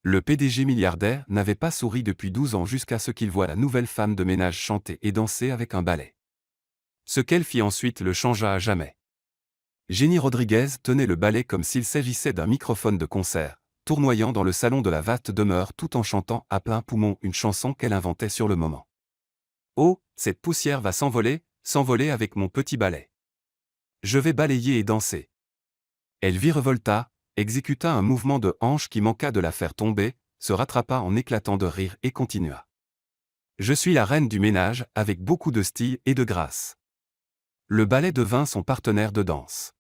Le PDG milliardaire n'avait pas souri depuis 12 ans jusqu'à ce qu'il voie la nouvelle femme de ménage chanter et danser avec un ballet. Ce qu'elle fit ensuite le changea à jamais. Jenny Rodriguez tenait le ballet comme s'il s'agissait d'un microphone de concert, tournoyant dans le salon de la vaste demeure tout en chantant à plein poumon une chanson qu'elle inventait sur le moment. Oh, cette poussière va s'envoler, s'envoler avec mon petit ballet. Je vais balayer et danser. Elle virevolta, exécuta un mouvement de hanche qui manqua de la faire tomber, se rattrapa en éclatant de rire et continua. Je suis la reine du ménage, avec beaucoup de style et de grâce. Le ballet devint son partenaire de danse.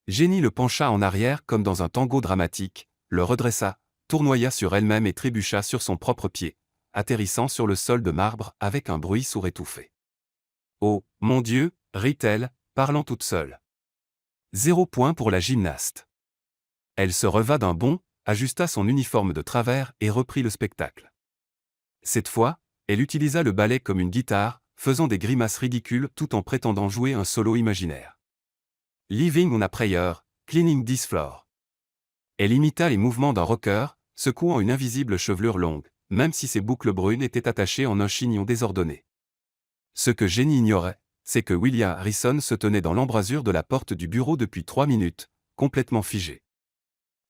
Jenny le pencha en arrière comme dans un tango dramatique, le redressa, tournoya sur elle-même et trébucha sur son propre pied, atterrissant sur le sol de marbre avec un bruit sourd étouffé. Oh, mon Dieu, rit-elle, parlant toute seule. 0 point pour la gymnaste. Elle se reva d'un bond, ajusta son uniforme de travers et reprit le spectacle. Cette fois, elle utilisa le ballet comme une guitare, faisant des grimaces ridicules tout en prétendant jouer un solo imaginaire. Living on a prayer, cleaning this floor. Elle imita les mouvements d'un rocker, secouant une invisible chevelure longue, même si ses boucles brunes étaient attachées en un chignon désordonné. Ce que Jenny ignorait, c'est que William Harrison se tenait dans l'embrasure de la porte du bureau depuis 3 minutes, complètement figé.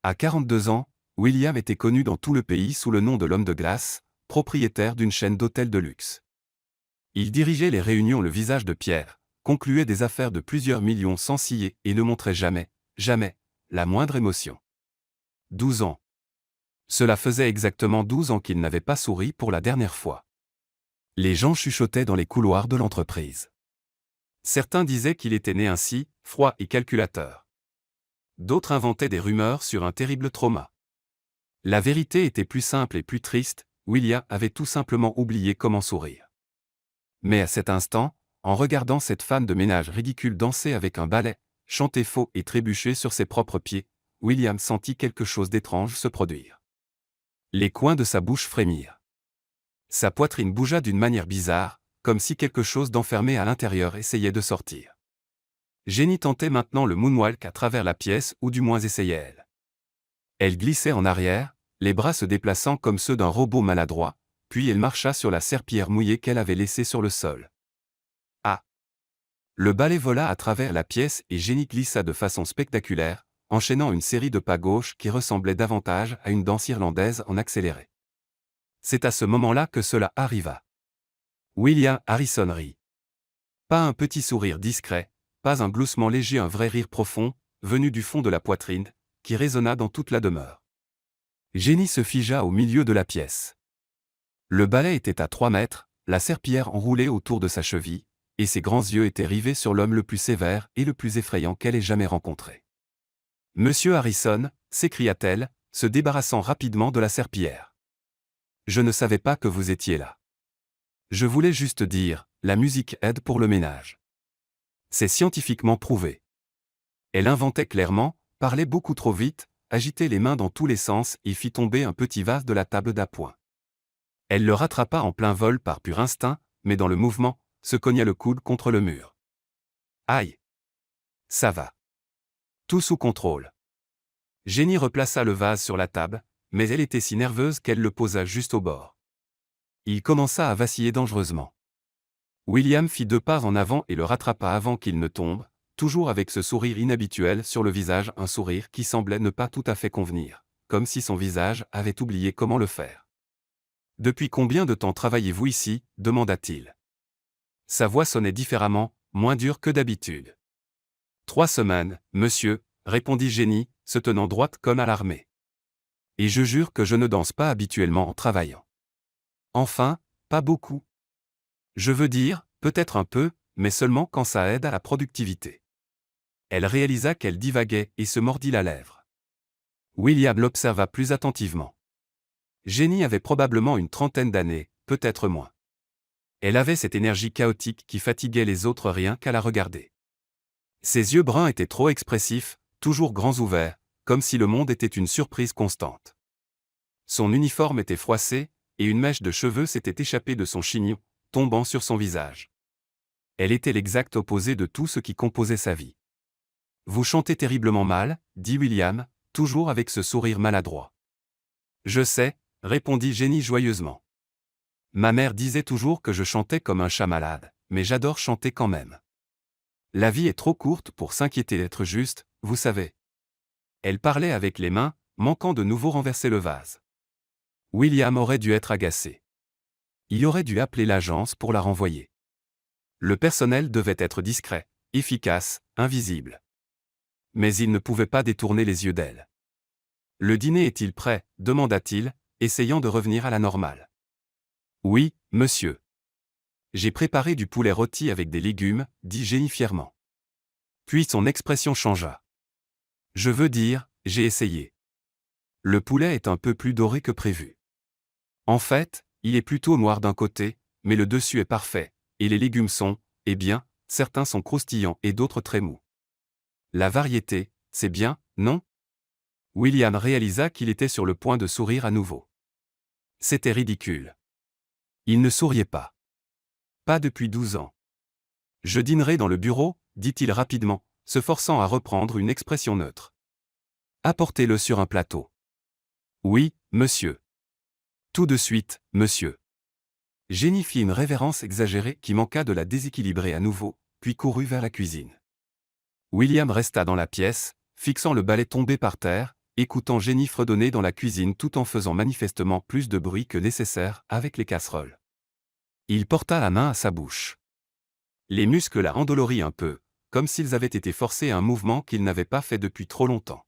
À 42 ans, William était connu dans tout le pays sous le nom de l'homme de glace, propriétaire d'une chaîne d'hôtels de luxe. Il dirigeait les réunions le visage de pierre, concluait des affaires de plusieurs millions sans ciller et ne montrait jamais, jamais, la moindre émotion. 12 ans. Cela faisait exactement 12 ans qu'il n'avait pas souri pour la dernière fois. Les gens chuchotaient dans les couloirs de l'entreprise. Certains disaient qu'il était né ainsi, froid et calculateur. D'autres inventaient des rumeurs sur un terrible trauma. La vérité était plus simple et plus triste, William avait tout simplement oublié comment sourire. Mais à cet instant, en regardant cette femme de ménage ridicule danser avec un ballet, chanter faux et trébucher sur ses propres pieds, William sentit quelque chose d'étrange se produire. Les coins de sa bouche frémirent. Sa poitrine bougea d'une manière bizarre, comme si quelque chose d'enfermé à l'intérieur essayait de sortir. Jenny tentait maintenant le moonwalk à travers la pièce ou du moins essayait-elle. Elle glissait en arrière, les bras se déplaçant comme ceux d'un robot maladroit, puis elle marcha sur la serpillière mouillée qu'elle avait laissée sur le sol. Ah! Le balai vola à travers la pièce et Jenny glissa de façon spectaculaire, enchaînant une série de pas gauches qui ressemblaient davantage à une danse irlandaise en accéléré. C'est à ce moment-là que cela arriva. William Harrison rit. Pas un petit sourire discret, pas un gloussement léger, un vrai rire profond, venu du fond de la poitrine, qui résonna dans toute la demeure. Jenny se figea au milieu de la pièce. Le balai était à 3 mètres, la serpillière enroulée autour de sa cheville, et ses grands yeux étaient rivés sur l'homme le plus sévère et le plus effrayant qu'elle ait jamais rencontré. « Monsieur Harrison » s'écria-t-elle, se débarrassant rapidement de la serpillière. « Je ne savais pas que vous étiez là. Je voulais juste dire, la musique aide pour le ménage. C'est scientifiquement prouvé. » Elle inventait clairement, parlait beaucoup trop vite, agitait les mains dans tous les sens et fit tomber un petit vase de la table d'appoint. Elle le rattrapa en plein vol par pur instinct, mais dans le mouvement, se cogna le coude contre le mur. Aïe! Ça va. Tout sous contrôle. Jenny replaça le vase sur la table, mais elle était si nerveuse qu'elle le posa juste au bord. Il commença à vaciller dangereusement. William fit 2 pas en avant et le rattrapa avant qu'il ne tombe, toujours avec ce sourire inhabituel sur le visage, un sourire qui semblait ne pas tout à fait convenir, comme si son visage avait oublié comment le faire. « Depuis combien de temps travaillez-vous ici » demanda-t-il. Sa voix sonnait différemment, moins dure que d'habitude. « 3 semaines, monsieur » répondit Jenny, se tenant droite comme à l'armée. « Et je jure que je ne danse pas habituellement en travaillant. Enfin, pas beaucoup. Je veux dire, peut-être un peu, mais seulement quand ça aide à la productivité. » Elle réalisa qu'elle divaguait et se mordit la lèvre. William l'observa plus attentivement. Jenny avait probablement une 30aine d'années, peut-être moins. Elle avait cette énergie chaotique qui fatiguait les autres rien qu'à la regarder. Ses yeux bruns étaient trop expressifs, toujours grands ouverts, comme si le monde était une surprise constante. Son uniforme était froissé, et une mèche de cheveux s'était échappée de son chignon, tombant sur son visage. Elle était l'exact opposé de tout ce qui composait sa vie. « Vous chantez terriblement mal » dit William, toujours avec ce sourire maladroit. « Je sais, répondit Jenny joyeusement. Ma mère disait toujours que je chantais comme un chat malade, mais j'adore chanter quand même. La vie est trop courte pour s'inquiéter d'être juste, vous savez. Elle parlait avec les mains, manquant de nouveau renverser le vase. William aurait dû être agacé. Il aurait dû appeler l'agence pour la renvoyer. Le personnel devait être discret, efficace, invisible. Mais il ne pouvait pas détourner les yeux d'elle. Le dîner est-il prêt demanda-t-il, essayant de revenir à la normale. Oui, monsieur. J'ai préparé du poulet rôti avec des légumes, dit Jenny fièrement. Puis son expression changea. Je veux dire, j'ai essayé. Le poulet est un peu plus doré que prévu. En fait, il est plutôt noir d'un côté, mais le dessus est parfait, et les légumes sont, eh bien, certains sont croustillants et d'autres très mous. La variété, c'est bien, non? William réalisa qu'il était sur le point de sourire à nouveau. C'était ridicule. Il ne souriait pas. Pas depuis 12 ans. Je dînerai dans le bureau, dit-il rapidement, se forçant à reprendre une expression neutre. Apportez-le sur un plateau. Oui, monsieur. Tout de suite, monsieur. Jenny fit une révérence exagérée qui manqua de la déséquilibrer à nouveau, puis courut vers la cuisine. William resta dans la pièce, fixant le balai tombé par terre, écoutant Jenny fredonner dans la cuisine tout en faisant manifestement plus de bruit que nécessaire avec les casseroles. Il porta la main à sa bouche. Les muscles la endolorirent un peu, comme s'ils avaient été forcés à un mouvement qu'il n'avait pas fait depuis trop longtemps.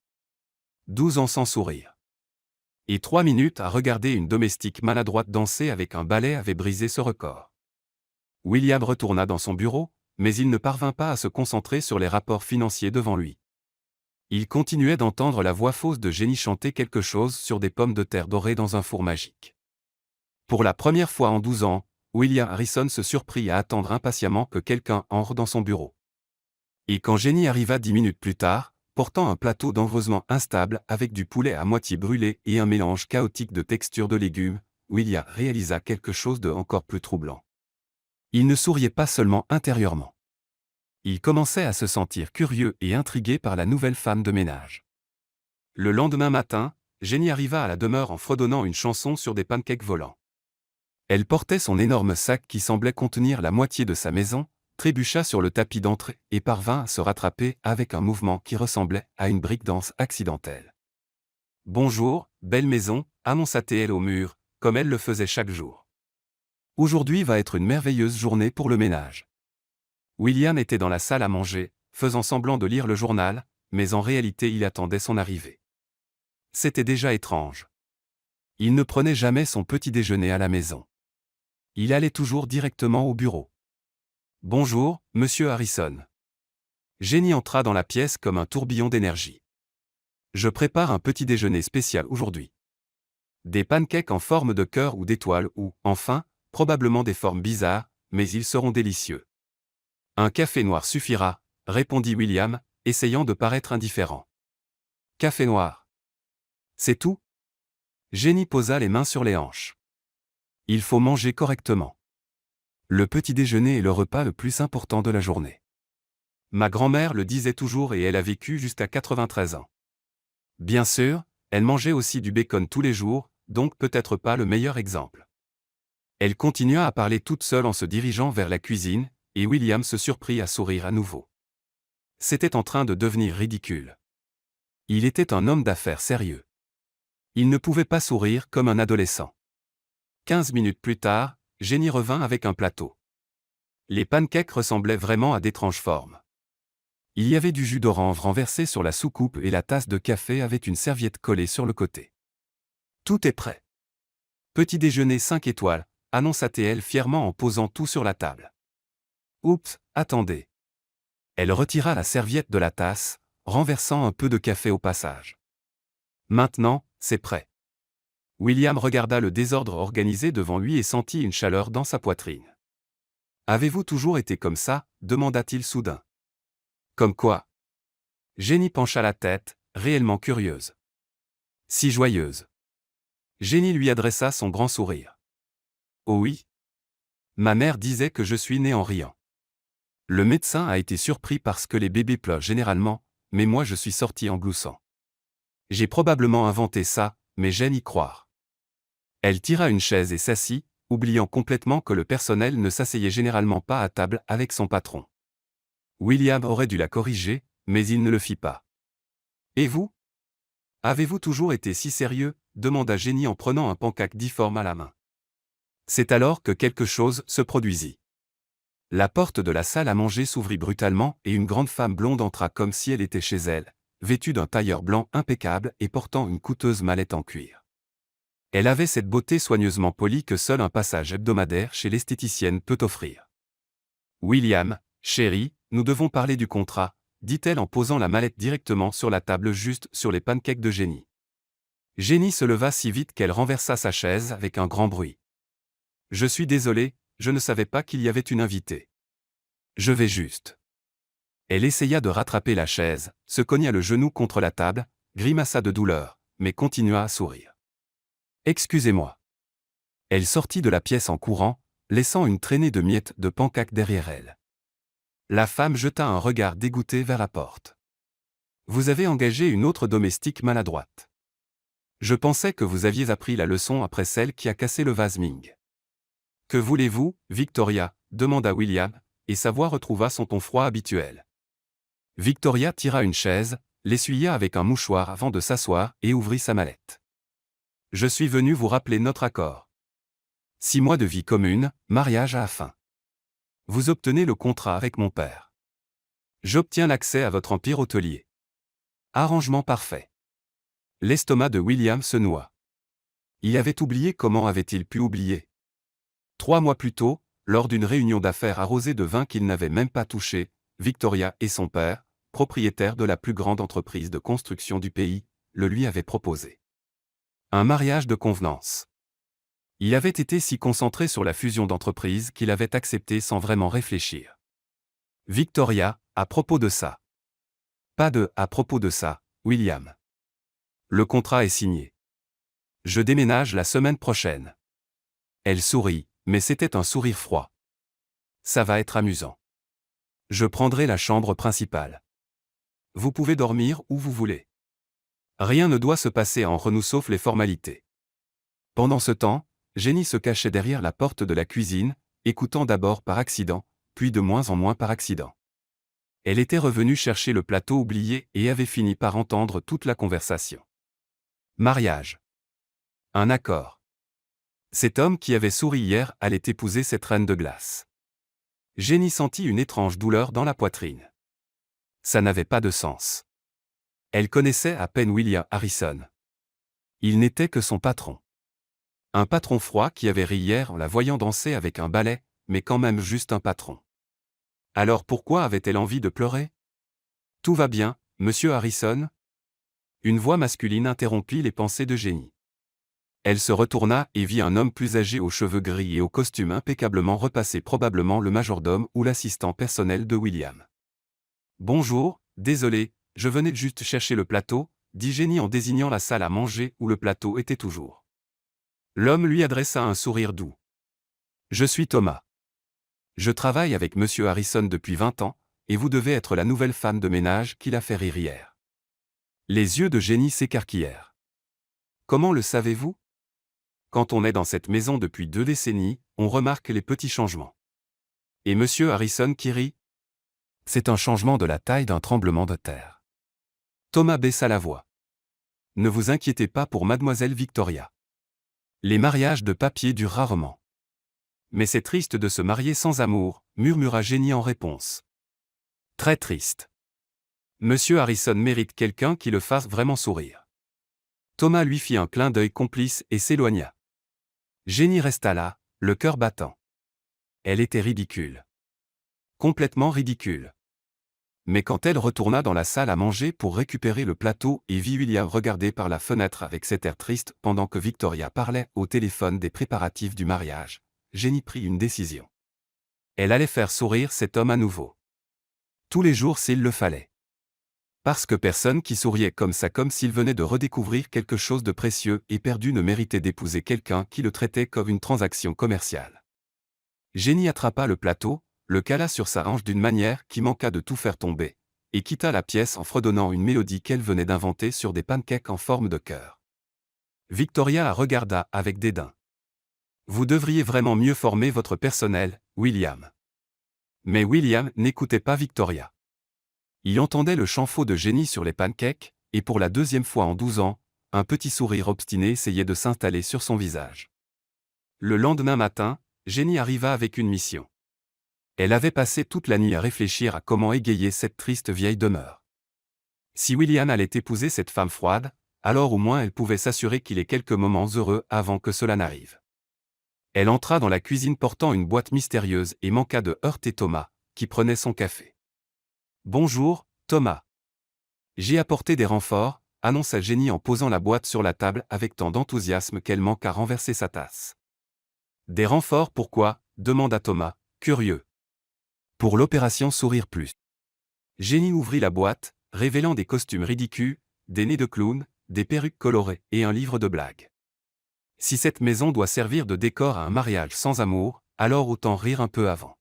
12 ans sans sourire. Et 3 minutes à regarder une domestique maladroite danser avec un balai avaient brisé ce record. William retourna dans son bureau, mais il ne parvint pas à se concentrer sur les rapports financiers devant lui. Il continuait d'entendre la voix fausse de Jenny chanter quelque chose sur des pommes de terre dorées dans un four magique. Pour la première fois en 12 ans, William Harrison se surprit à attendre impatiemment que quelqu'un entre dans son bureau. Et quand Jenny arriva 10 minutes plus tard, portant un plateau dangereusement instable avec du poulet à moitié brûlé et un mélange chaotique de textures de légumes, William réalisa quelque chose de encore plus troublant. Il ne souriait pas seulement intérieurement. Il commençait à se sentir curieux et intrigué par la nouvelle femme de ménage. Le lendemain matin, Jenny arriva à la demeure en fredonnant une chanson sur des pancakes volants. Elle portait son énorme sac qui semblait contenir la moitié de sa maison, trébucha sur le tapis d'entrée et parvint à se rattraper avec un mouvement qui ressemblait à une breakdance accidentelle. « Bonjour, belle maison », annonça-t-elle au mur, comme elle le faisait chaque jour. Aujourd'hui va être une merveilleuse journée pour le ménage. William était dans la salle à manger, faisant semblant de lire le journal, mais en réalité il attendait son arrivée. C'était déjà étrange. Il ne prenait jamais son petit déjeuner à la maison. Il allait toujours directement au bureau. « Bonjour, monsieur Harrison. » Jenny entra dans la pièce comme un tourbillon d'énergie. « Je prépare un petit déjeuner spécial aujourd'hui. Des pancakes en forme de cœur ou d'étoile ou, enfin, probablement des formes bizarres, mais ils seront délicieux. » « Un café noir suffira, » répondit William, essayant de paraître indifférent. « Café noir. C'est tout ?» Jenny posa les mains sur les hanches. « Il faut manger correctement. Le petit déjeuner est le repas le plus important de la journée. Ma grand-mère le disait toujours et elle a vécu jusqu'à 93 ans. Bien sûr, elle mangeait aussi du bacon tous les jours, donc peut-être pas le meilleur exemple. » Elle continua à parler toute seule en se dirigeant vers la cuisine, et William se surprit à sourire à nouveau. C'était en train de devenir ridicule. Il était un homme d'affaires sérieux. Il ne pouvait pas sourire comme un adolescent. 15 minutes plus tard, Jenny revint avec un plateau. Les pancakes ressemblaient vraiment à d'étranges formes. Il y avait du jus d'orange renversé sur la soucoupe et la tasse de café avait une serviette collée sur le côté. « Tout est prêt. Petit déjeuner 5 étoiles, annonça-t-elle fièrement en posant tout sur la table. Oups, attendez. Elle retira la serviette de la tasse, renversant un peu de café au passage. Maintenant, c'est prêt. William regarda le désordre organisé devant lui et sentit une chaleur dans sa poitrine. Avez-vous toujours été comme ça ? Demanda-t-il soudain. Comme quoi ? Jenny pencha la tête, réellement curieuse. Si joyeuse. Jenny lui adressa son grand sourire. Oh oui. Ma mère disait que je suis né en riant. Le médecin a été surpris parce que les bébés pleurent généralement, mais moi je suis sorti en gloussant. J'ai probablement inventé ça, mais j'aime y croire. Elle tira une chaise et s'assit, oubliant complètement que le personnel ne s'asseyait généralement pas à table avec son patron. William aurait dû la corriger, mais il ne le fit pas. « Et vous ? Avez-vous toujours été si sérieux ?» demanda Jenny en prenant un pancake difforme à la main. C'est alors que quelque chose se produisit. La porte de la salle à manger s'ouvrit brutalement et une grande femme blonde entra comme si elle était chez elle, vêtue d'un tailleur blanc impeccable et portant une coûteuse mallette en cuir. Elle avait cette beauté soigneusement polie que seul un passage hebdomadaire chez l'esthéticienne peut offrir. « William, chéri, nous devons parler du contrat, » dit-elle en posant la mallette directement sur la table juste sur les pancakes de Jenny. Jenny se leva si vite qu'elle renversa sa chaise avec un grand bruit. « Je suis désolée, je ne savais pas qu'il y avait une invitée. Je vais juste. » Elle essaya de rattraper la chaise, se cogna le genou contre la table, grimaça de douleur, mais continua à sourire. « Excusez-moi. » Elle sortit de la pièce en courant, laissant une traînée de miettes de pancakes derrière elle. La femme jeta un regard dégoûté vers la porte. « Vous avez engagé une autre domestique maladroite. Je pensais que vous aviez appris la leçon après celle qui a cassé le vase Ming. »« Que voulez-vous, Victoria ?» demanda William, et sa voix retrouva son ton froid habituel. Victoria tira une chaise, l'essuya avec un mouchoir avant de s'asseoir et ouvrit sa mallette. « Je suis venu vous rappeler notre accord. 6 mois de vie commune, mariage à la fin. Vous obtenez le contrat avec mon père. J'obtiens l'accès à votre empire hôtelier. Arrangement parfait. » L'estomac de William se noua. Il avait oublié comment avait-il pu oublier. 3 mois plus tôt, lors d'une réunion d'affaires arrosée de vin qu'il n'avait même pas touché, Victoria et son père, propriétaires de la plus grande entreprise de construction du pays, le lui avaient proposé. Un mariage de convenance. Il avait été si concentré sur la fusion d'entreprises qu'il avait accepté sans vraiment réfléchir. Victoria, à propos de ça. Pas de « à propos de ça », William. Le contrat est signé. Je déménage la semaine prochaine. Elle sourit, mais c'était un sourire froid. Ça va être amusant. Je prendrai la chambre principale. Vous pouvez dormir où vous voulez. Rien ne doit se passer entre nous sauf les formalités. Pendant ce temps, Jenny se cachait derrière la porte de la cuisine, écoutant d'abord par accident, puis de moins en moins par accident. Elle était revenue chercher le plateau oublié et avait fini par entendre toute la conversation. Mariage. Un accord. Cet homme qui avait souri hier allait épouser cette reine de glace. Jenny sentit une étrange douleur dans la poitrine. Ça n'avait pas de sens. Elle connaissait à peine William Harrison. Il n'était que son patron. Un patron froid qui avait ri hier en la voyant danser avec un balai, mais quand même juste un patron. Alors pourquoi avait-elle envie de pleurer ? « Tout va bien, monsieur Harrison ?» Une voix masculine interrompit les pensées de Jenny. Elle se retourna et vit un homme plus âgé aux cheveux gris et au costume impeccablement repassé, probablement le majordome ou l'assistant personnel de William. « Bonjour, désolé, je venais juste chercher le plateau, » dit Jenny en désignant la salle à manger où le plateau était toujours. L'homme lui adressa un sourire doux. « Je suis Thomas. Je travaille avec monsieur Harrison depuis 20 ans, et vous devez être la nouvelle femme de ménage qui l'a fait rire hier. » Les yeux de Jenny s'écarquillèrent. « Comment le savez-vous ? Quand on est dans cette maison depuis 2 décennies, on remarque les petits changements. » Et monsieur Harrison qui rit ? « C'est un changement de la taille d'un tremblement de terre. » Thomas baissa la voix. « Ne vous inquiétez pas pour mademoiselle Victoria. Les mariages de papier durent rarement. Mais c'est triste de se marier sans amour, » murmura Jenny en réponse. « Très triste. Monsieur Harrison mérite quelqu'un qui le fasse vraiment sourire. » Thomas lui fit un clin d'œil complice et s'éloigna. Jenny resta là, le cœur battant. Elle était ridicule. Complètement ridicule. Mais quand elle retourna dans la salle à manger pour récupérer le plateau et vit William regarder par la fenêtre avec cet air triste pendant que Victoria parlait au téléphone des préparatifs du mariage, Jenny prit une décision. Elle allait faire sourire cet homme à nouveau. Tous les jours s'il le fallait. Parce que personne qui souriait comme ça comme s'il venait de redécouvrir quelque chose de précieux et perdu ne méritait d'épouser quelqu'un qui le traitait comme une transaction commerciale. Jenny attrapa le plateau, le cala sur sa hanche d'une manière qui manqua de tout faire tomber, et quitta la pièce en fredonnant une mélodie qu'elle venait d'inventer sur des pancakes en forme de cœur. Victoria la regarda avec dédain. Vous devriez vraiment mieux former votre personnel, William. Mais William n'écoutait pas Victoria. Il entendait le chauffe-eau de Jenny sur les pancakes, et pour la deuxième fois en 12 ans, un petit sourire obstiné essayait de s'installer sur son visage. Le lendemain matin, Jenny arriva avec une mission. Elle avait passé toute la nuit à réfléchir à comment égayer cette triste vieille demeure. Si William allait épouser cette femme froide, alors au moins elle pouvait s'assurer qu'il ait quelques moments heureux avant que cela n'arrive. Elle entra dans la cuisine portant une boîte mystérieuse et manqua de heurter Thomas, qui prenait son café. « Bonjour, Thomas. J'ai apporté des renforts », annonça Jenny en posant la boîte sur la table avec tant d'enthousiasme qu'elle manqua renverser sa tasse. « Des renforts pourquoi ?» demanda Thomas, curieux. « Pour l'opération Sourire Plus. » Jenny ouvrit la boîte, révélant des costumes ridicules, des nez de clown, des perruques colorées et un livre de blagues. Si cette maison doit servir de décor à un mariage sans amour, alors autant rire un peu avant.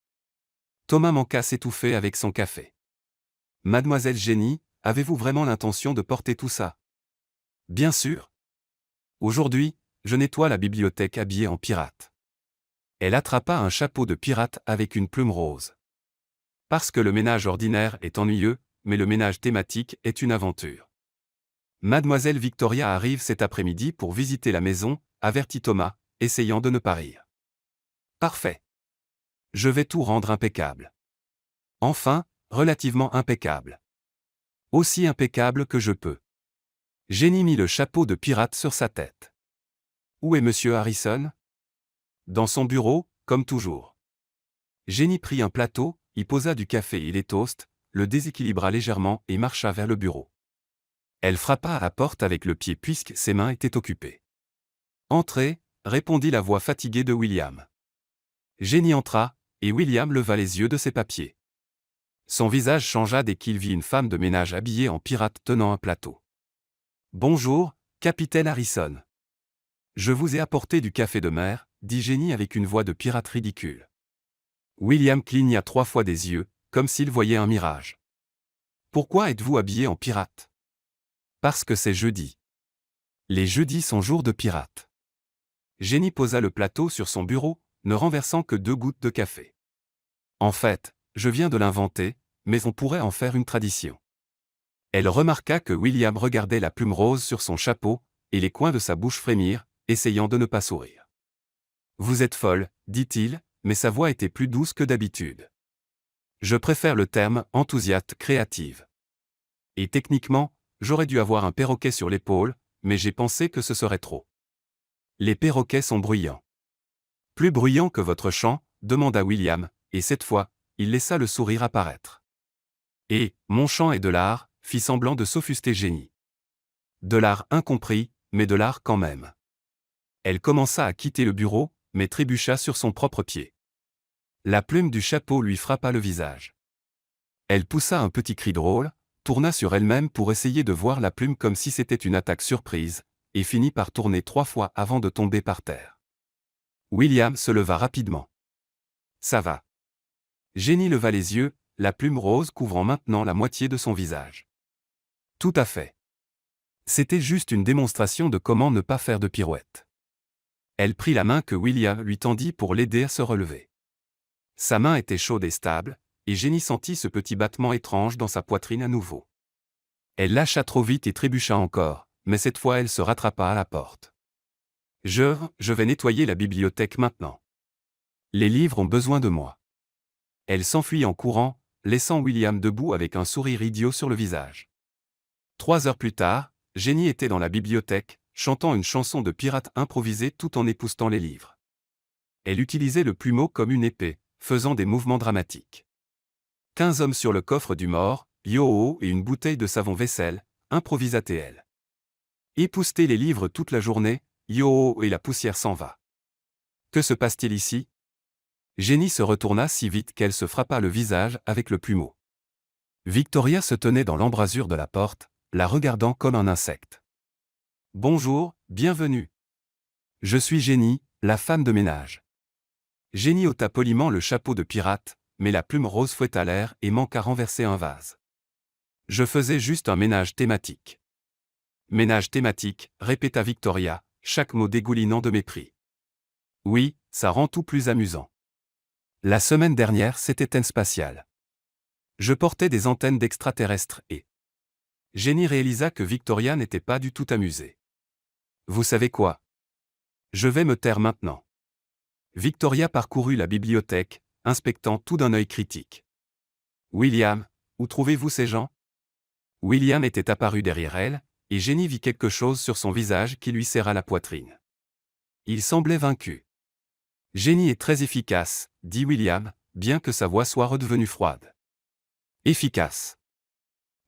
Thomas manqua s'étouffer avec son café. « Mademoiselle Jenny, avez-vous vraiment l'intention de porter tout ça ? » « Bien sûr. Aujourd'hui, je nettoie la bibliothèque habillée en pirate. » Elle attrapa un chapeau de pirate avec une plume rose. Parce que le ménage ordinaire est ennuyeux, mais le ménage thématique est une aventure. Mademoiselle Victoria arrive cet après-midi pour visiter la maison, avertit Thomas, essayant de ne pas rire. Parfait. Je vais tout rendre impeccable. Enfin, relativement impeccable. Aussi impeccable que je peux. Jenny mit le chapeau de pirate sur sa tête. Où est Monsieur Harrison ? Dans son bureau, comme toujours. Jenny prit un plateau, y posa du café et les toasts, le déséquilibra légèrement et marcha vers le bureau. Elle frappa à la porte avec le pied puisque ses mains étaient occupées. « Entrez », répondit la voix fatiguée de William. Jenny entra, et William leva les yeux de ses papiers. Son visage changea dès qu'il vit une femme de ménage habillée en pirate tenant un plateau. « Bonjour, capitaine Harrison. Je vous ai apporté du café de mer, dit Jenny avec une voix de pirate ridicule. William cligna 3 fois des yeux, comme s'il voyait un mirage. Pourquoi êtes-vous habillé en pirate ? Parce que c'est jeudi. Les jeudis sont jours de pirate. Jenny posa le plateau sur son bureau, ne renversant que 2 gouttes de café. En fait, je viens de l'inventer, mais on pourrait en faire une tradition. Elle remarqua que William regardait la plume rose sur son chapeau, et les coins de sa bouche frémirent, essayant de ne pas sourire. Vous êtes folle, dit-il, mais sa voix était plus douce que d'habitude. Je préfère le terme enthousiaste créative. Et techniquement, j'aurais dû avoir un perroquet sur l'épaule, mais j'ai pensé que ce serait trop. Les perroquets sont bruyants. Plus bruyants que votre chant, demanda William, et cette fois, il laissa le sourire apparaître. Et, mon chant est de l'art, fit semblant de s'offusquer Jenny. De l'art incompris, mais de l'art quand même. Elle commença à quitter le bureau, mais trébucha sur son propre pied. La plume du chapeau lui frappa le visage. Elle poussa un petit cri drôle, tourna sur elle-même pour essayer de voir la plume comme si c'était une attaque surprise, et finit par tourner 3 fois avant de tomber par terre. William se leva rapidement. Ça va. Jenny leva les yeux, la plume rose couvrant maintenant la moitié de son visage. Tout à fait. C'était juste une démonstration de comment ne pas faire de pirouette. Elle prit la main que William lui tendit pour l'aider à se relever. Sa main était chaude et stable, et Jenny sentit ce petit battement étrange dans sa poitrine à nouveau. Elle lâcha trop vite et trébucha encore, mais cette fois elle se rattrapa à la porte. Je vais nettoyer la bibliothèque maintenant. Les livres ont besoin de moi. Elle s'enfuit en courant, laissant William debout avec un sourire idiot sur le visage. 3 heures plus tard, Jenny était dans la bibliothèque, chantant une chanson de pirate improvisée tout en époussetant les livres. Elle utilisait le plumeau comme une épée, faisant des mouvements dramatiques. 15 hommes sur le coffre du mort, yo-ho et une bouteille de savon vaisselle, improvisa-t-elle. Épousseter les livres toute la journée, yo-ho et la poussière s'en va. Que se passe-t-il ici ? Jenny se retourna si vite qu'elle se frappa le visage avec le plumeau. Victoria se tenait dans l'embrasure de la porte, la regardant comme un insecte. « Bonjour, bienvenue. Je suis Jenny, la femme de ménage. » Jenny ôta poliment le chapeau de pirate, mais la plume rose fouetta l'air et manqua renverser un vase. Je faisais juste un ménage thématique. Ménage thématique, répéta Victoria, chaque mot dégoulinant de mépris. Oui, ça rend tout plus amusant. La semaine dernière, c'était N spatial. Je portais des antennes d'extraterrestres et Jenny réalisa que Victoria n'était pas du tout amusée. Vous savez quoi? Je vais me taire maintenant. Victoria parcourut la bibliothèque, inspectant tout d'un œil critique. William, où trouvez-vous ces gens? William était apparu derrière elle, et Jenny vit quelque chose sur son visage qui lui serra la poitrine. Il semblait vaincu. Jenny est très efficace, dit William, bien que sa voix soit redevenue froide. Efficace.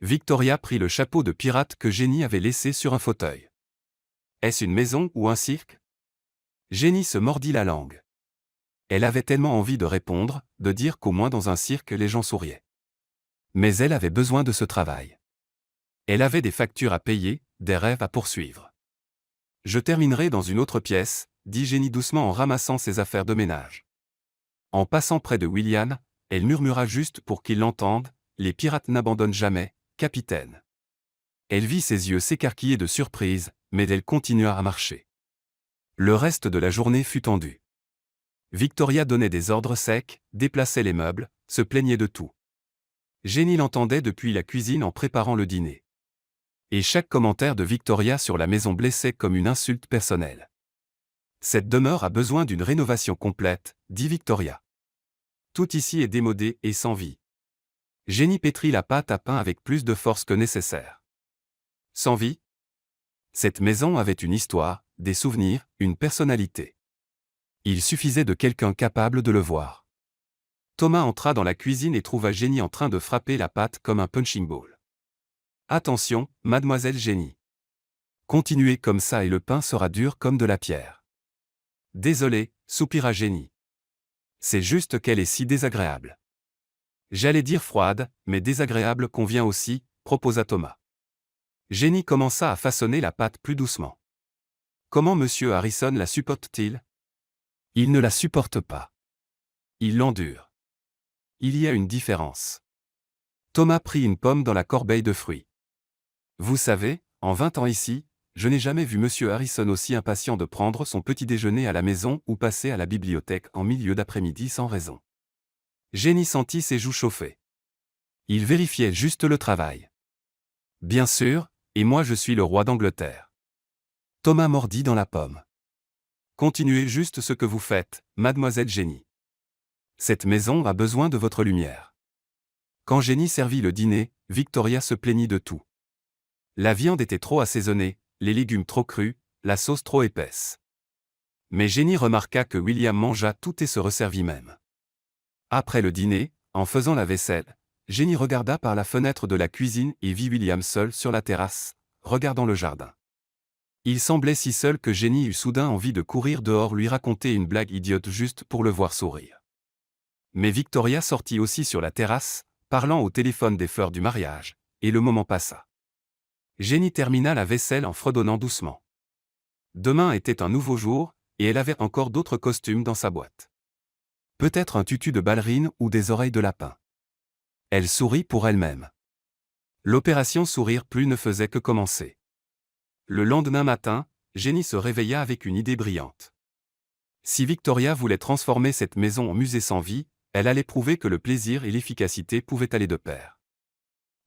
Victoria prit le chapeau de pirate que Jenny avait laissé sur un fauteuil. Est-ce une maison ou un cirque? Jenny se mordit la langue. Elle avait tellement envie de répondre, de dire qu'au moins dans un cirque les gens souriaient. Mais elle avait besoin de ce travail. Elle avait des factures à payer, des rêves à poursuivre. Je terminerai dans une autre pièce, dit Jenny doucement en ramassant ses affaires de ménage. En passant près de William, elle murmura juste pour qu'il l'entende, les pirates n'abandonnent jamais, capitaine. Elle vit ses yeux s'écarquiller de surprise, mais elle continua à marcher. Le reste de la journée fut tendu. Victoria donnait des ordres secs, déplaçait les meubles, se plaignait de tout. Jenny l'entendait depuis la cuisine en préparant le dîner. Et chaque commentaire de Victoria sur la maison blessait comme une insulte personnelle. Cette demeure a besoin d'une rénovation complète, dit Victoria. Tout ici est démodé et sans vie. Jenny pétrit la pâte à pain avec plus de force que nécessaire. Sans vie? Cette maison avait une histoire, des souvenirs, une personnalité. Il suffisait de quelqu'un capable de le voir. Thomas entra dans la cuisine et trouva Jenny en train de frapper la pâte comme un punching ball. Attention, mademoiselle Jenny. Continuez comme ça et le pain sera dur comme de la pierre. Désolé, soupira Jenny. C'est juste qu'elle est si désagréable. J'allais dire froide, mais désagréable convient aussi, proposa Thomas. Jenny commença à façonner la pâte plus doucement. Comment monsieur Harrison la supporte-t-il? Il ne la supporte pas. Il l'endure. Il y a une différence. Thomas prit une pomme dans la corbeille de fruits. Vous savez, en 20 ans ici, je n'ai jamais vu monsieur Harrison aussi impatient de prendre son petit déjeuner à la maison ou passer à la bibliothèque en milieu d'après-midi sans raison. Jenny sentit ses joues chauffer. Il vérifiait juste le travail. Bien sûr, et moi je suis le roi d'Angleterre. Thomas mordit dans la pomme. Continuez juste ce que vous faites, mademoiselle Jenny. Cette maison a besoin de votre lumière. Quand Jenny servit le dîner, Victoria se plaignit de tout. La viande était trop assaisonnée, les légumes trop crus, la sauce trop épaisse. Mais Jenny remarqua que William mangea tout et se resservit même. Après le dîner, en faisant la vaisselle, Jenny regarda par la fenêtre de la cuisine et vit William seul sur la terrasse, regardant le jardin. Il semblait si seul que Jenny eut soudain envie de courir dehors lui raconter une blague idiote juste pour le voir sourire. Mais Victoria sortit aussi sur la terrasse, parlant au téléphone des fleurs du mariage, et le moment passa. Jenny termina la vaisselle en fredonnant doucement. Demain était un nouveau jour, et elle avait encore d'autres costumes dans sa boîte. Peut-être un tutu de ballerine ou des oreilles de lapin. Elle sourit pour elle-même. L'opération Sourire Plus ne faisait que commencer. Le lendemain matin, Jenny se réveilla avec une idée brillante. Si Victoria voulait transformer cette maison en musée sans vie, elle allait prouver que le plaisir et l'efficacité pouvaient aller de pair.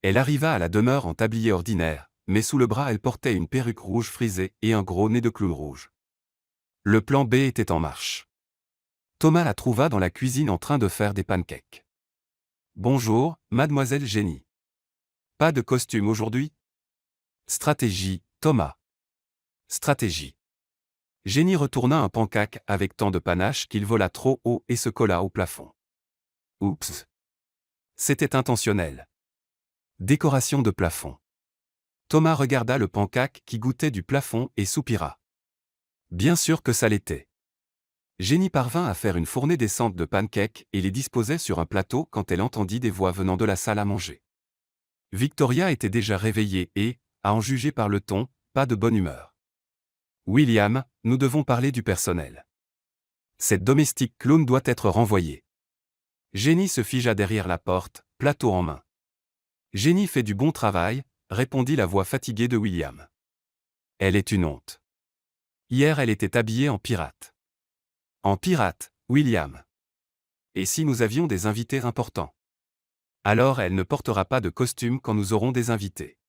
Elle arriva à la demeure en tablier ordinaire, mais sous le bras elle portait une perruque rouge frisée et un gros nez de clown rouge. Le plan B était en marche. Thomas la trouva dans la cuisine en train de faire des pancakes. « Bonjour, mademoiselle Jenny. Pas de costume aujourd'hui? » Stratégie, Thomas. Stratégie. Jenny retourna un pancake avec tant de panache qu'il vola trop haut et se colla au plafond. Oups. C'était intentionnel. Décoration de plafond. Thomas regarda le pancake qui goûtait du plafond et soupira. Bien sûr que ça l'était. Jenny parvint à faire une fournée décente de pancakes et les disposait sur un plateau quand elle entendit des voix venant de la salle à manger. Victoria était déjà réveillée et, à en juger par le ton, pas de bonne humeur. William, nous devons parler du personnel. Cette domestique clown doit être renvoyée. Jenny se figea derrière la porte, plateau en main. Jenny fait du bon travail, répondit la voix fatiguée de William. Elle est une honte. Hier elle était habillée en pirate. En pirate, William. Et si nous avions des invités importants? Alors elle ne portera pas de costume quand nous aurons des invités.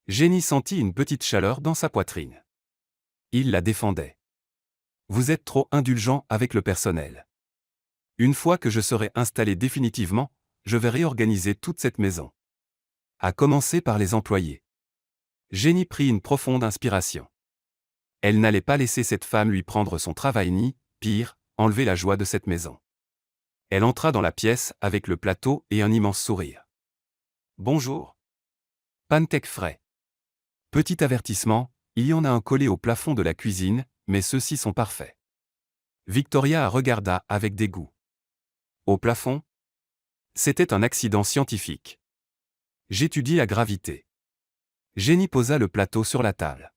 Jenny sentit une petite chaleur dans sa poitrine. Il la défendait. Vous êtes trop indulgent avec le personnel. Une fois que je serai installé définitivement, je vais réorganiser toute cette maison. À commencer par les employés. Jenny prit une profonde inspiration. Elle n'allait pas laisser cette femme lui prendre son travail ni, pire, enlever la joie de cette maison. Elle entra dans la pièce avec le plateau et un immense sourire. Bonjour. Pancake frais. Petit avertissement, il y en a un collé au plafond de la cuisine, mais ceux-ci sont parfaits. Victoria regarda avec dégoût. Au plafond? C'était un accident scientifique. J'étudie la gravité. Jenny posa le plateau sur la table.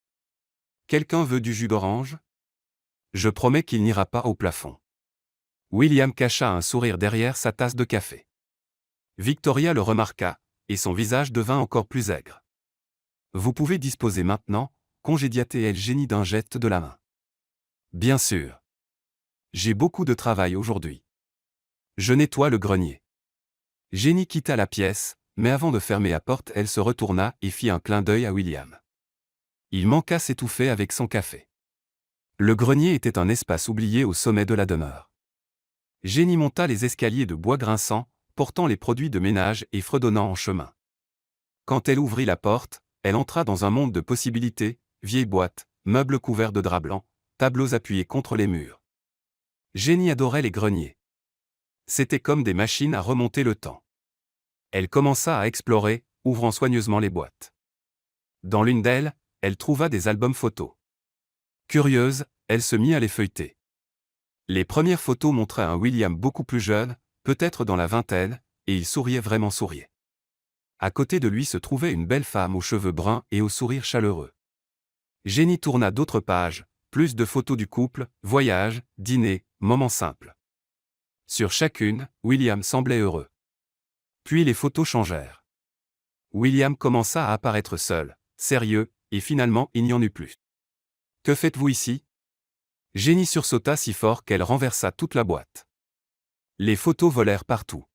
Quelqu'un veut du jus d'orange? Je promets qu'il n'ira pas au plafond. William cacha un sourire derrière sa tasse de café. Victoria le remarqua, et son visage devint encore plus aigre. Vous pouvez disposer maintenant, congédia-t-elle Jenny d'un geste de la main. Bien sûr. J'ai beaucoup de travail aujourd'hui. Je nettoie le grenier. Jenny quitta la pièce, mais avant de fermer la porte, elle se retourna et fit un clin d'œil à William. Il manqua s'étouffer avec son café. Le grenier était un espace oublié au sommet de la demeure. Jenny monta les escaliers de bois grinçant, portant les produits de ménage et fredonnant en chemin. Quand elle ouvrit la porte, elle entra dans un monde de possibilités, vieilles boîtes, meubles couverts de drap blanc, tableaux appuyés contre les murs. Jenny adorait les greniers. C'était comme des machines à remonter le temps. Elle commença à explorer, ouvrant soigneusement les boîtes. Dans l'une d'elles, elle trouva des albums photos. Curieuse, elle se mit à les feuilleter. Les premières photos montraient un William beaucoup plus jeune, peut-être dans la vingtaine, et il souriait vraiment souriait. À côté de lui se trouvait une belle femme aux cheveux bruns et au sourire chaleureux. Jenny tourna d'autres pages, plus de photos du couple, voyages, dîners, moments simples. Sur chacune, William semblait heureux. Puis les photos changèrent. William commença à apparaître seul, sérieux, et finalement il n'y en eut plus. Que faites-vous ici? Jenny sursauta si fort qu'elle renversa toute la boîte. Les photos volèrent partout.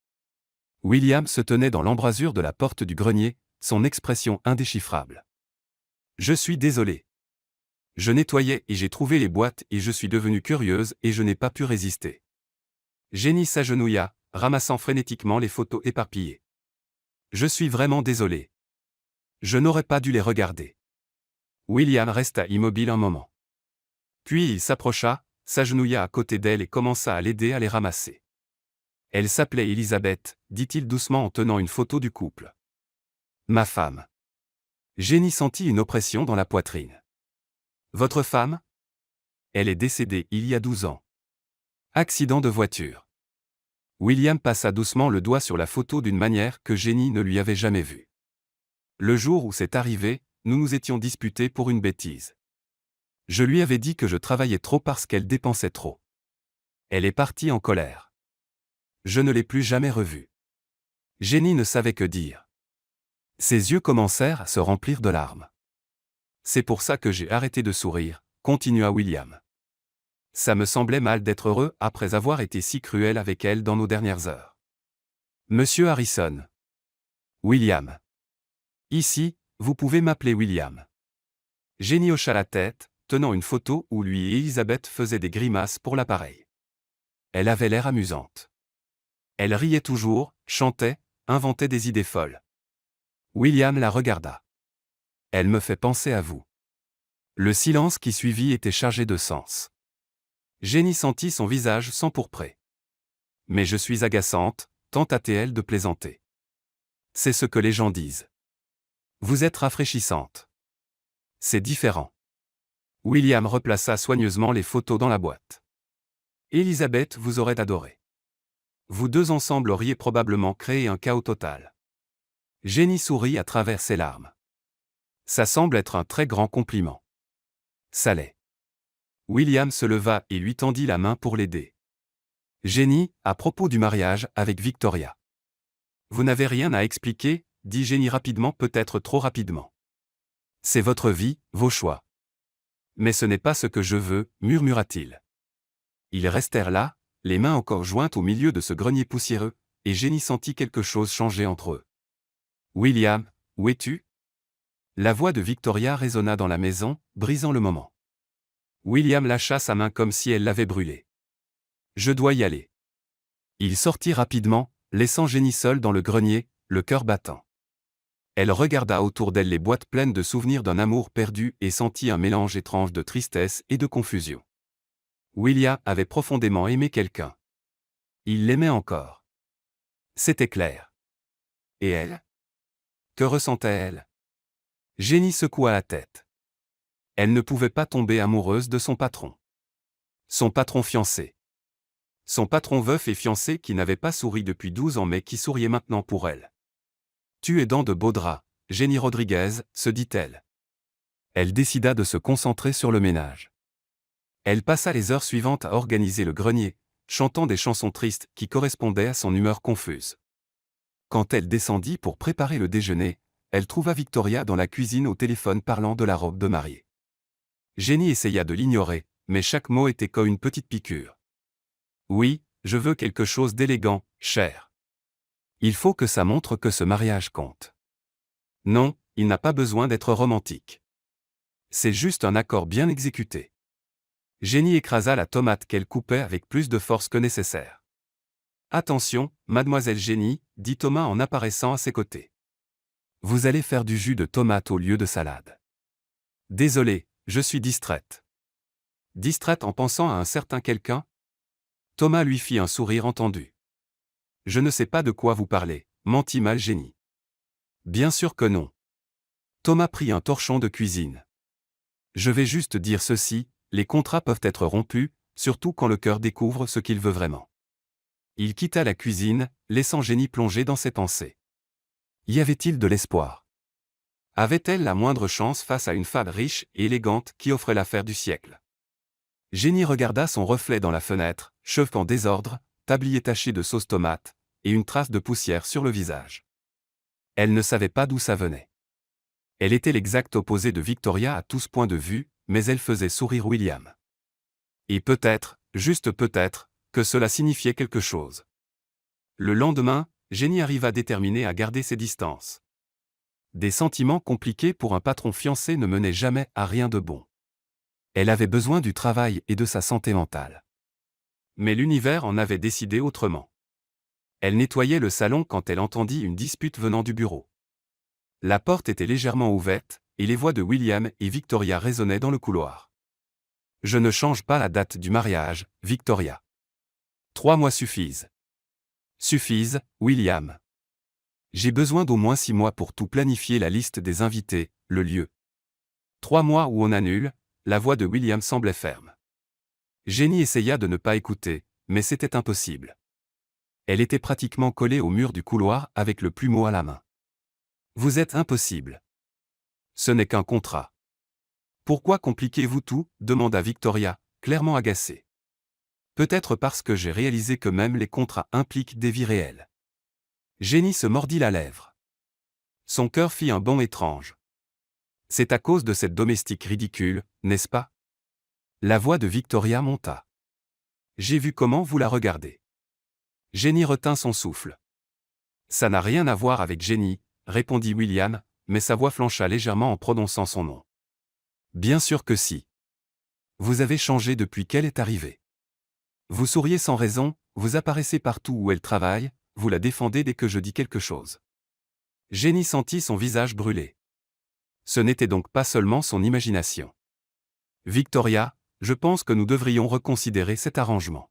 William se tenait dans l'embrasure de la porte du grenier, son expression indéchiffrable. Je suis désolé. Je nettoyais et j'ai trouvé les boîtes et je suis devenue curieuse et je n'ai pas pu résister. Jenny s'agenouilla, ramassant frénétiquement les photos éparpillées. Je suis vraiment désolé. Je n'aurais pas dû les regarder. William resta immobile un moment. Puis il s'approcha, s'agenouilla à côté d'elle et commença à l'aider à les ramasser. Elle s'appelait Elisabeth, dit-il doucement en tenant une photo du couple. Ma femme. Jenny sentit une oppression dans la poitrine. Votre femme? Elle est décédée il y a 12 ans. Accident de voiture. William passa doucement le doigt sur la photo d'une manière que Jenny ne lui avait jamais vue. Le jour où c'est arrivé, nous nous étions disputés pour une bêtise. Je lui avais dit que je travaillais trop parce qu'elle dépensait trop. Elle est partie en colère. Je ne l'ai plus jamais revue. Jenny ne savait que dire. Ses yeux commencèrent à se remplir de larmes. C'est pour ça que j'ai arrêté de sourire, continua William. Ça me semblait mal d'être heureux après avoir été si cruel avec elle dans nos dernières heures. Monsieur Harrison. William. Ici, vous pouvez m'appeler William. Jenny hocha la tête, tenant une photo où lui et Elisabeth faisaient des grimaces pour l'appareil. Elle avait l'air amusante. Elle riait toujours, chantait, inventait des idées folles. William la regarda. Elle me fait penser à vous. Le silence qui suivit était chargé de sens. Jenny sentit son visage s'empourprer. Mais je suis agaçante, tenta-t-elle de plaisanter. C'est ce que les gens disent. Vous êtes rafraîchissante. C'est différent. William replaça soigneusement les photos dans la boîte. Elisabeth vous aurait adoré. Vous deux ensemble auriez probablement créé un chaos total. Jenny sourit à travers ses larmes. Ça semble être un très grand compliment. Ça l'est. William se leva et lui tendit la main pour l'aider. Jenny, à propos du mariage avec Victoria. Vous n'avez rien à expliquer, dit Jenny rapidement, peut-être trop rapidement. C'est votre vie, vos choix. Mais ce n'est pas ce que je veux, murmura-t-il. Ils restèrent là, les mains encore jointes au milieu de ce grenier poussiéreux, et Jenny sentit quelque chose changer entre eux. « William, où es-tu » La voix de Victoria résonna dans la maison, brisant le moment. William lâcha sa main comme si elle l'avait brûlé. « Je dois y aller. » Il sortit rapidement, laissant Jenny seule dans le grenier, le cœur battant. Elle regarda autour d'elle les boîtes pleines de souvenirs d'un amour perdu et sentit un mélange étrange de tristesse et de confusion. William avait profondément aimé quelqu'un. Il l'aimait encore. C'était clair. Et elle ? Que ressentait-elle ? Jenny secoua la tête. Elle ne pouvait pas tomber amoureuse de son patron. Son patron fiancé. Son patron veuf et fiancé qui n'avait pas souri depuis 12 ans mais qui souriait maintenant pour elle. « Tu es dans de beaux draps, Jenny Rodriguez, se dit-elle. Elle décida de se concentrer sur le ménage. Elle passa les heures suivantes à organiser le grenier, chantant des chansons tristes qui correspondaient à son humeur confuse. Quand elle descendit pour préparer le déjeuner, elle trouva Victoria dans la cuisine au téléphone parlant de la robe de mariée. Jenny essaya de l'ignorer, mais chaque mot était comme une petite piqûre. « Oui, je veux quelque chose d'élégant, cher. Il faut que ça montre que ce mariage compte. Non, il n'a pas besoin d'être romantique. C'est juste un accord bien exécuté. » Jenny écrasa la tomate qu'elle coupait avec plus de force que nécessaire. « Attention, mademoiselle Jenny, dit Thomas en apparaissant à ses côtés. Vous allez faire du jus de tomate au lieu de salade. » Désolée, je suis distraite. Distraite en pensant à un certain quelqu'un ? Thomas lui fit un sourire entendu. Je ne sais pas de quoi vous parlez, mentit mal Jenny. Bien sûr que non. Thomas prit un torchon de cuisine. Je vais juste dire ceci, les contrats peuvent être rompus, surtout quand le cœur découvre ce qu'il veut vraiment. Il quitta la cuisine, laissant Jenny plonger dans ses pensées. Y avait-il de l'espoir ? Avait-elle la moindre chance face à une femme riche et élégante qui offrait l'affaire du siècle ? Jenny regarda son reflet dans la fenêtre, cheveux en désordre, tablier taché de sauce tomate, et une trace de poussière sur le visage. Elle ne savait pas d'où ça venait. Elle était l'exact opposé de Victoria à tous points de vue, mais elle faisait sourire William. Et peut-être, juste peut-être, que cela signifiait quelque chose. Le lendemain, Jenny arriva déterminée à garder ses distances. Des sentiments compliqués pour un patron fiancé ne menaient jamais à rien de bon. Elle avait besoin du travail et de sa santé mentale. Mais l'univers en avait décidé autrement. Elle nettoyait le salon quand elle entendit une dispute venant du bureau. La porte était légèrement ouverte, et les voix de William et Victoria résonnaient dans le couloir. « Je ne change pas la date du mariage, Victoria. 3 mois suffisent. » « Suffisent, William. J'ai besoin d'au moins 6 mois pour tout planifier, la liste des invités, le lieu. 3 mois où on annule. » La voix de William semblait ferme. Jenny essaya de ne pas écouter, mais c'était impossible. Elle était pratiquement collée au mur du couloir avec le plumeau à la main. « Vous êtes impossible. Ce n'est qu'un contrat. » « Pourquoi compliquez-vous tout » demanda Victoria, clairement agacée. « Peut-être parce que j'ai réalisé que même les contrats impliquent des vies réelles. » Jenny se mordit la lèvre. Son cœur fit un bond étrange. C'est à cause de cette domestique ridicule, n'est-ce pas ? La voix de Victoria monta. J'ai vu comment vous la regardez. Jenny retint son souffle. Ça n'a rien à voir avec Jenny, répondit William, mais sa voix flancha légèrement en prononçant son nom. Bien sûr que si. Vous avez changé depuis qu'elle est arrivée. Vous souriez sans raison, vous apparaissez partout où elle travaille, vous la défendez dès que je dis quelque chose. Jenny sentit son visage brûler. Ce n'était donc pas seulement son imagination. Victoria, je pense que nous devrions reconsidérer cet arrangement.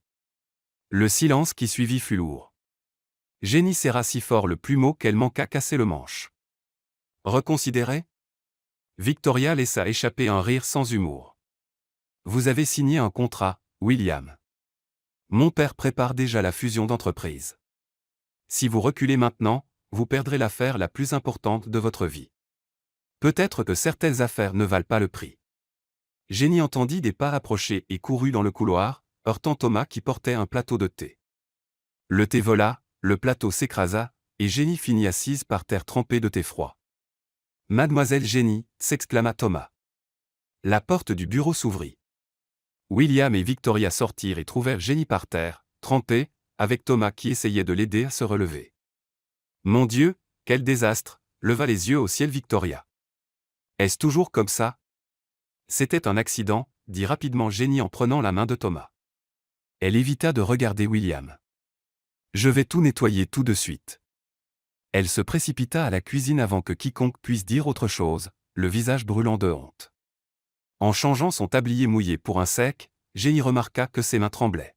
Le silence qui suivit fut lourd. Jenny serra si fort le plumeau qu'elle manqua casser le manche. Reconsidérer ? Victoria laissa échapper un rire sans humour. Vous avez signé un contrat, William. Mon père prépare déjà la fusion d'entreprises. Si vous reculez maintenant, vous perdrez l'affaire la plus importante de votre vie. Peut-être que certaines affaires ne valent pas le prix. Jenny entendit des pas approcher et courut dans le couloir, heurtant Thomas qui portait un plateau de thé. Le thé vola, le plateau s'écrasa, et Jenny finit assise par terre trempée de thé froid. « Mademoiselle Jenny » s'exclama Thomas. La porte du bureau s'ouvrit. William et Victoria sortirent et trouvèrent Jenny par terre, trempée, avec Thomas qui essayait de l'aider à se relever. « Mon Dieu, quel désastre !» leva les yeux au ciel Victoria. « Est-ce toujours comme ça ?» « C'était un accident, » dit rapidement Jenny en prenant la main de Thomas. Elle évita de regarder William. « Je vais tout nettoyer tout de suite. » Elle se précipita à la cuisine avant que quiconque puisse dire autre chose, le visage brûlant de honte. En changeant son tablier mouillé pour un sec, Jenny remarqua que ses mains tremblaient.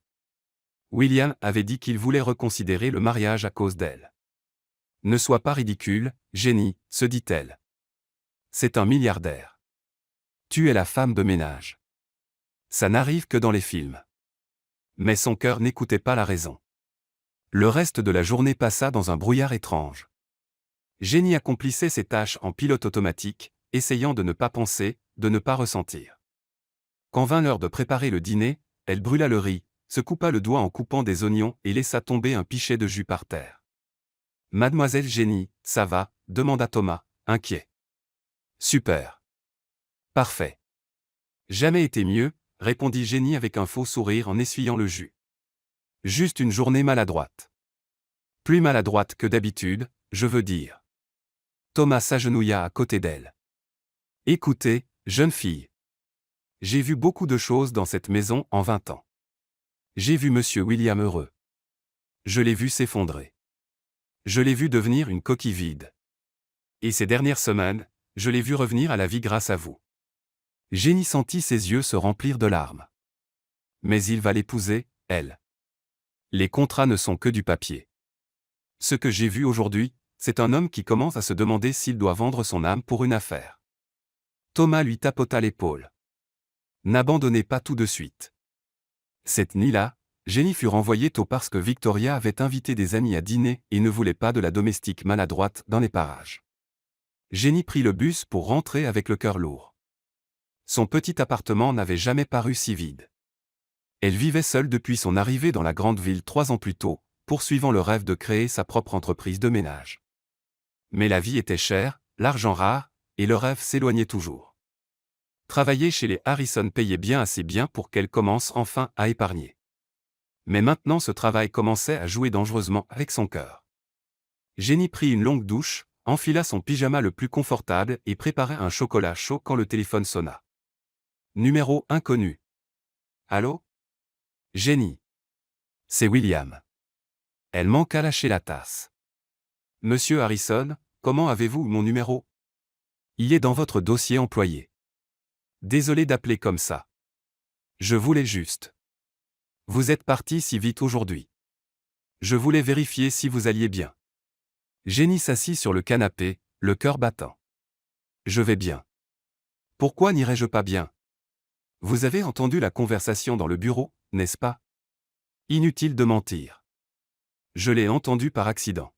William avait dit qu'il voulait reconsidérer le mariage à cause d'elle. « Ne sois pas ridicule, Jenny, se dit-elle. C'est un milliardaire. Tu es la femme de ménage. Ça n'arrive que dans les films. » Mais son cœur n'écoutait pas la raison. Le reste de la journée passa dans un brouillard étrange. Jenny accomplissait ses tâches en pilote automatique, essayant de ne pas penser, de ne pas ressentir. Quand vint l'heure de préparer le dîner, elle brûla le riz, se coupa le doigt en coupant des oignons et laissa tomber un pichet de jus par terre. « Mademoiselle Jenny, ça va ?» demanda Thomas, inquiet. « Super. Parfait. Jamais été mieux, » répondit Jenny avec un faux sourire en essuyant le jus. « Juste une journée maladroite. Plus maladroite que d'habitude, je veux dire. » Thomas s'agenouilla à côté d'elle. « Écoutez, jeune fille. J'ai vu beaucoup de choses dans cette maison en 20 ans. J'ai vu Monsieur William heureux. Je l'ai vu s'effondrer. Je l'ai vu devenir une coquille vide. Et ces dernières semaines, je l'ai vu revenir à la vie grâce à vous. » Jenny sentit ses yeux se remplir de larmes. Mais il va l'épouser, elle. Les contrats ne sont que du papier. Ce que j'ai vu aujourd'hui, c'est un homme qui commence à se demander s'il doit vendre son âme pour une affaire. Thomas lui tapota l'épaule. N'abandonnez pas tout de suite. Cette nuit-là, Jenny fut renvoyée tôt parce que Victoria avait invité des amis à dîner et ne voulait pas de la domestique maladroite dans les parages. Jenny prit le bus pour rentrer avec le cœur lourd. Son petit appartement n'avait jamais paru si vide. Elle vivait seule depuis son arrivée dans la grande ville 3 ans plus tôt, poursuivant le rêve de créer sa propre entreprise de ménage. Mais la vie était chère, l'argent rare, et le rêve s'éloignait toujours. Travailler chez les Harrison payait bien assez bien pour qu'elle commence enfin à épargner. Mais maintenant ce travail commençait à jouer dangereusement avec son cœur. Jenny prit une longue douche, enfila son pyjama le plus confortable et préparait un chocolat chaud quand le téléphone sonna. Numéro inconnu. Allô? Jenny. C'est William. Elle manqua lâcher la tasse. Monsieur Harrison, comment avez-vous mon numéro? Il est dans votre dossier employé. Désolé d'appeler comme ça. Je voulais juste. Vous êtes parti si vite aujourd'hui. Je voulais vérifier si vous alliez bien. Jenny s'assit sur le canapé, le cœur battant. Je vais bien. Pourquoi n'irais-je pas bien? Vous avez entendu la conversation dans le bureau, n'est-ce pas? Inutile de mentir. Je l'ai entendu par accident.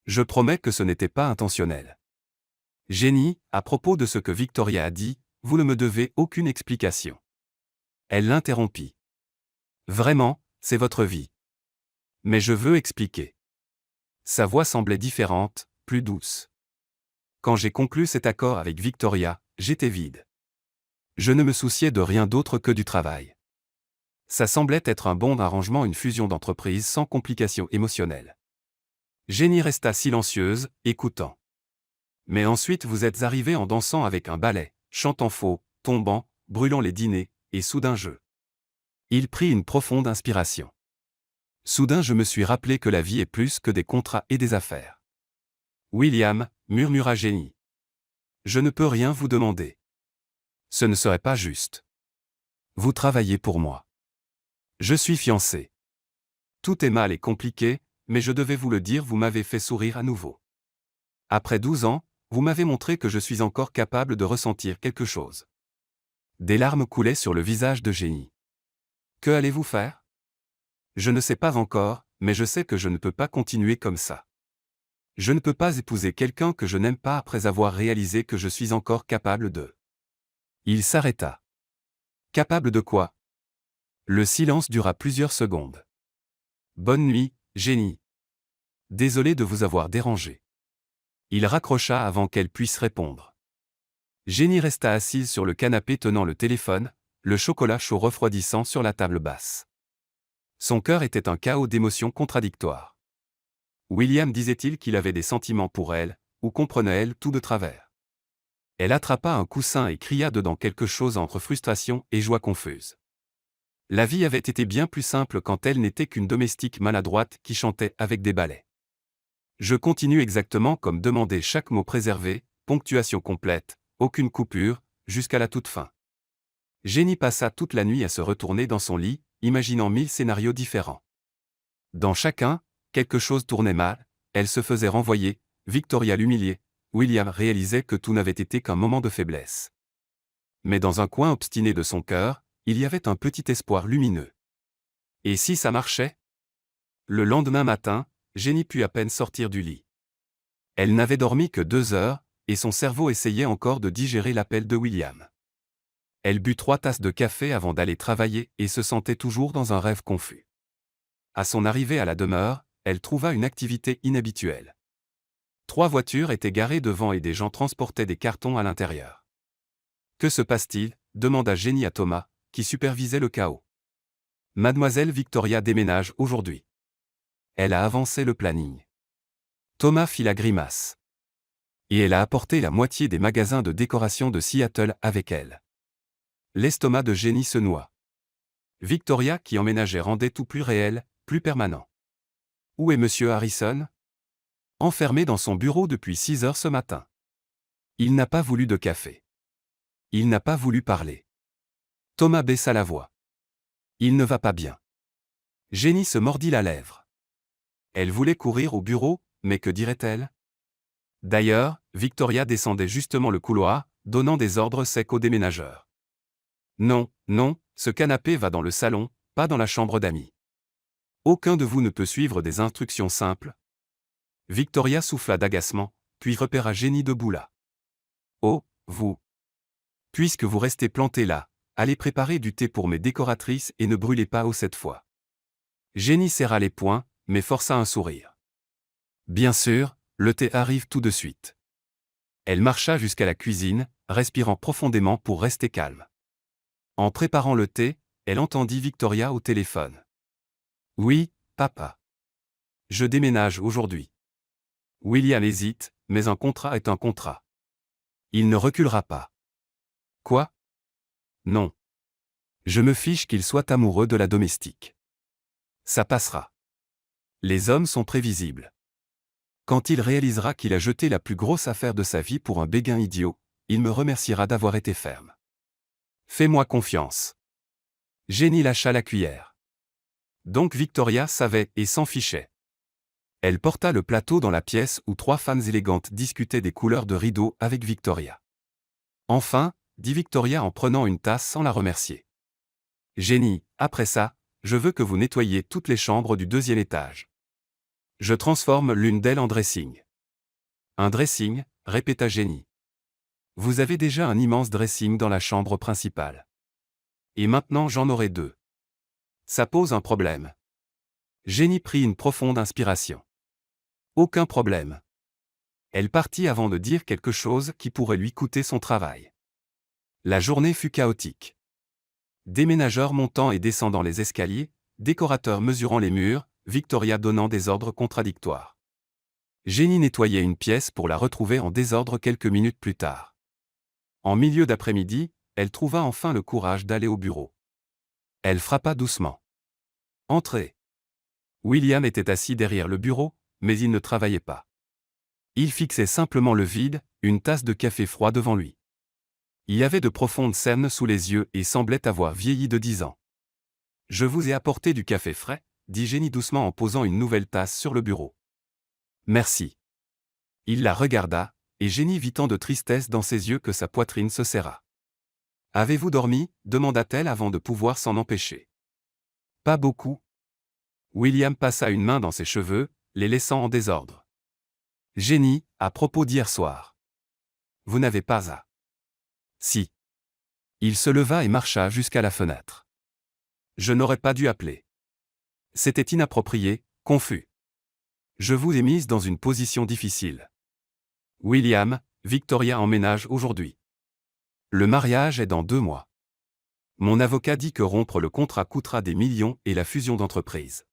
Je promets que ce n'était pas intentionnel. Jenny, à propos de ce que Victoria a dit, vous ne me devez aucune explication. Elle l'interrompit. Vraiment, c'est votre vie. Mais je veux expliquer. Sa voix semblait différente, plus douce. Quand j'ai conclu cet accord avec Victoria, j'étais vide. Je ne me souciais de rien d'autre que du travail. Ça semblait être un bon arrangement, une fusion d'entreprises sans complications émotionnelles. Jenny resta silencieuse, écoutant. Mais ensuite vous êtes arrivé en dansant avec un ballet, chantant faux, tombant, brûlant les dîners, et soudain Il prit une profonde inspiration. Soudain je me suis rappelé que la vie est plus que des contrats et des affaires. William, murmura Jenny. Je ne peux rien vous demander. Ce ne serait pas juste. Vous travaillez pour moi. Je suis fiancé. Tout est mal et compliqué, mais je devais vous le dire, vous m'avez fait sourire à nouveau. Après 12 ans, vous m'avez montré que je suis encore capable de ressentir quelque chose. Des larmes coulaient sur le visage de Jenny. Que allez-vous faire? Je ne sais pas encore, mais je sais que je ne peux pas continuer comme ça. Je ne peux pas épouser quelqu'un que je n'aime pas après avoir réalisé que je suis encore capable de. Il s'arrêta. Capable de quoi? Le silence dura plusieurs secondes. Bonne nuit, Jenny. Désolé de vous avoir dérangé. Il raccrocha avant qu'elle puisse répondre. Jenny resta assise sur le canapé tenant le téléphone, le chocolat chaud refroidissant sur la table basse. Son cœur était un chaos d'émotions contradictoires. William disait-il qu'il avait des sentiments pour elle, ou comprenait-elle tout de travers? Elle attrapa un coussin et cria dedans quelque chose entre frustration et joie confuse. La vie avait été bien plus simple quand elle n'était qu'une domestique maladroite qui chantait avec des balais. Je continue exactement comme demandé, chaque mot préservé, ponctuation complète, aucune coupure, jusqu'à la toute fin. Jenny passa toute la nuit à se retourner dans son lit, imaginant 1000 scénarios différents. Dans chacun, quelque chose tournait mal, elle se faisait renvoyer, Victoria l'humiliait, William réalisait que tout n'avait été qu'un moment de faiblesse. Mais dans un coin obstiné de son cœur, il y avait un petit espoir lumineux. Et si ça marchait? Le lendemain matin, Jenny put à peine sortir du lit. Elle n'avait dormi que 2 heures, et son cerveau essayait encore de digérer l'appel de William. Elle but 3 tasses de café avant d'aller travailler et se sentait toujours dans un rêve confus. À son arrivée à la demeure, elle trouva une activité inhabituelle. 3 voitures étaient garées devant et des gens transportaient des cartons à l'intérieur. Que se passe-t-il? Demanda Jenny à Thomas, qui supervisait le chaos. Mademoiselle Victoria déménage aujourd'hui. Elle a avancé le planning. Thomas fit la grimace. Et elle a apporté la moitié des magasins de décoration de Seattle avec elle. L'estomac de Jenny se noua. Victoria qui emménageait rendait tout plus réel, plus permanent. Où est Monsieur Harrison? Enfermé dans son bureau depuis 6 heures ce matin. Il n'a pas voulu de café. Il n'a pas voulu parler. Thomas baissa la voix. Il ne va pas bien. Jenny se mordit la lèvre. Elle voulait courir au bureau, mais que dirait-elle? D'ailleurs, Victoria descendait justement le couloir, donnant des ordres secs aux déménageurs. Non, non, ce canapé va dans le salon, pas dans la chambre d'amis. Aucun de vous ne peut suivre des instructions simples. Victoria souffla d'agacement, puis repéra Jenny debout là. Oh, vous. Puisque vous restez planté là, allez préparer du thé pour mes décoratrices et ne brûlez pas eau cette fois. Jenny serra les poings, mais força un sourire. Bien sûr, le thé arrive tout de suite. Elle marcha jusqu'à la cuisine, respirant profondément pour rester calme. En préparant le thé, elle entendit Victoria au téléphone. Oui, papa. Je déménage aujourd'hui. William hésite, mais un contrat est un contrat. Il ne reculera pas. Quoi? Non. Je me fiche qu'il soit amoureux de la domestique. Ça passera. Les hommes sont prévisibles. Quand il réalisera qu'il a jeté la plus grosse affaire de sa vie pour un béguin idiot, il me remerciera d'avoir été ferme. Fais-moi confiance. Jenny lâcha la cuillère. Donc Victoria savait et s'en fichait. Elle porta le plateau dans la pièce où 3 femmes élégantes discutaient des couleurs de rideaux avec Victoria. Enfin, dit Victoria en prenant une tasse sans la remercier. Jenny, après ça, je veux que vous nettoyiez toutes les chambres du 2e étage. Je transforme l'une d'elles en dressing. Un dressing, répéta Jenny. Vous avez déjà un immense dressing dans la chambre principale. Et maintenant j'en aurai 2. Ça pose un problème. Jenny prit une profonde inspiration. Aucun problème. Elle partit avant de dire quelque chose qui pourrait lui coûter son travail. La journée fut chaotique. Déménageurs montant et descendant les escaliers, décorateurs mesurant les murs, Victoria donnant des ordres contradictoires. Jenny nettoyait une pièce pour la retrouver en désordre quelques minutes plus tard. En milieu d'après-midi, elle trouva enfin le courage d'aller au bureau. Elle frappa doucement. Entrez. William était assis derrière le bureau, mais il ne travaillait pas. Il fixait simplement le vide, une tasse de café froid devant lui. Il y avait de profondes cernes sous les yeux et semblait avoir vieilli de 10 ans. Je vous ai apporté du café frais, dit Jenny doucement en posant une nouvelle tasse sur le bureau. Merci. Il la regarda, et Jenny vit tant de tristesse dans ses yeux que sa poitrine se serra. Avez-vous dormi? Demanda-t-elle avant de pouvoir s'en empêcher. Pas beaucoup. William passa une main dans ses cheveux, les laissant en désordre. Jenny, à propos d'hier soir. Vous n'avez pas à. Si. Il se leva et marcha jusqu'à la fenêtre. Je n'aurais pas dû appeler. C'était inapproprié, confus. Je vous ai mise dans une position difficile. William, Victoria emménage aujourd'hui. Le mariage est dans 2 mois. Mon avocat dit que rompre le contrat coûtera des millions et la fusion d'entreprises.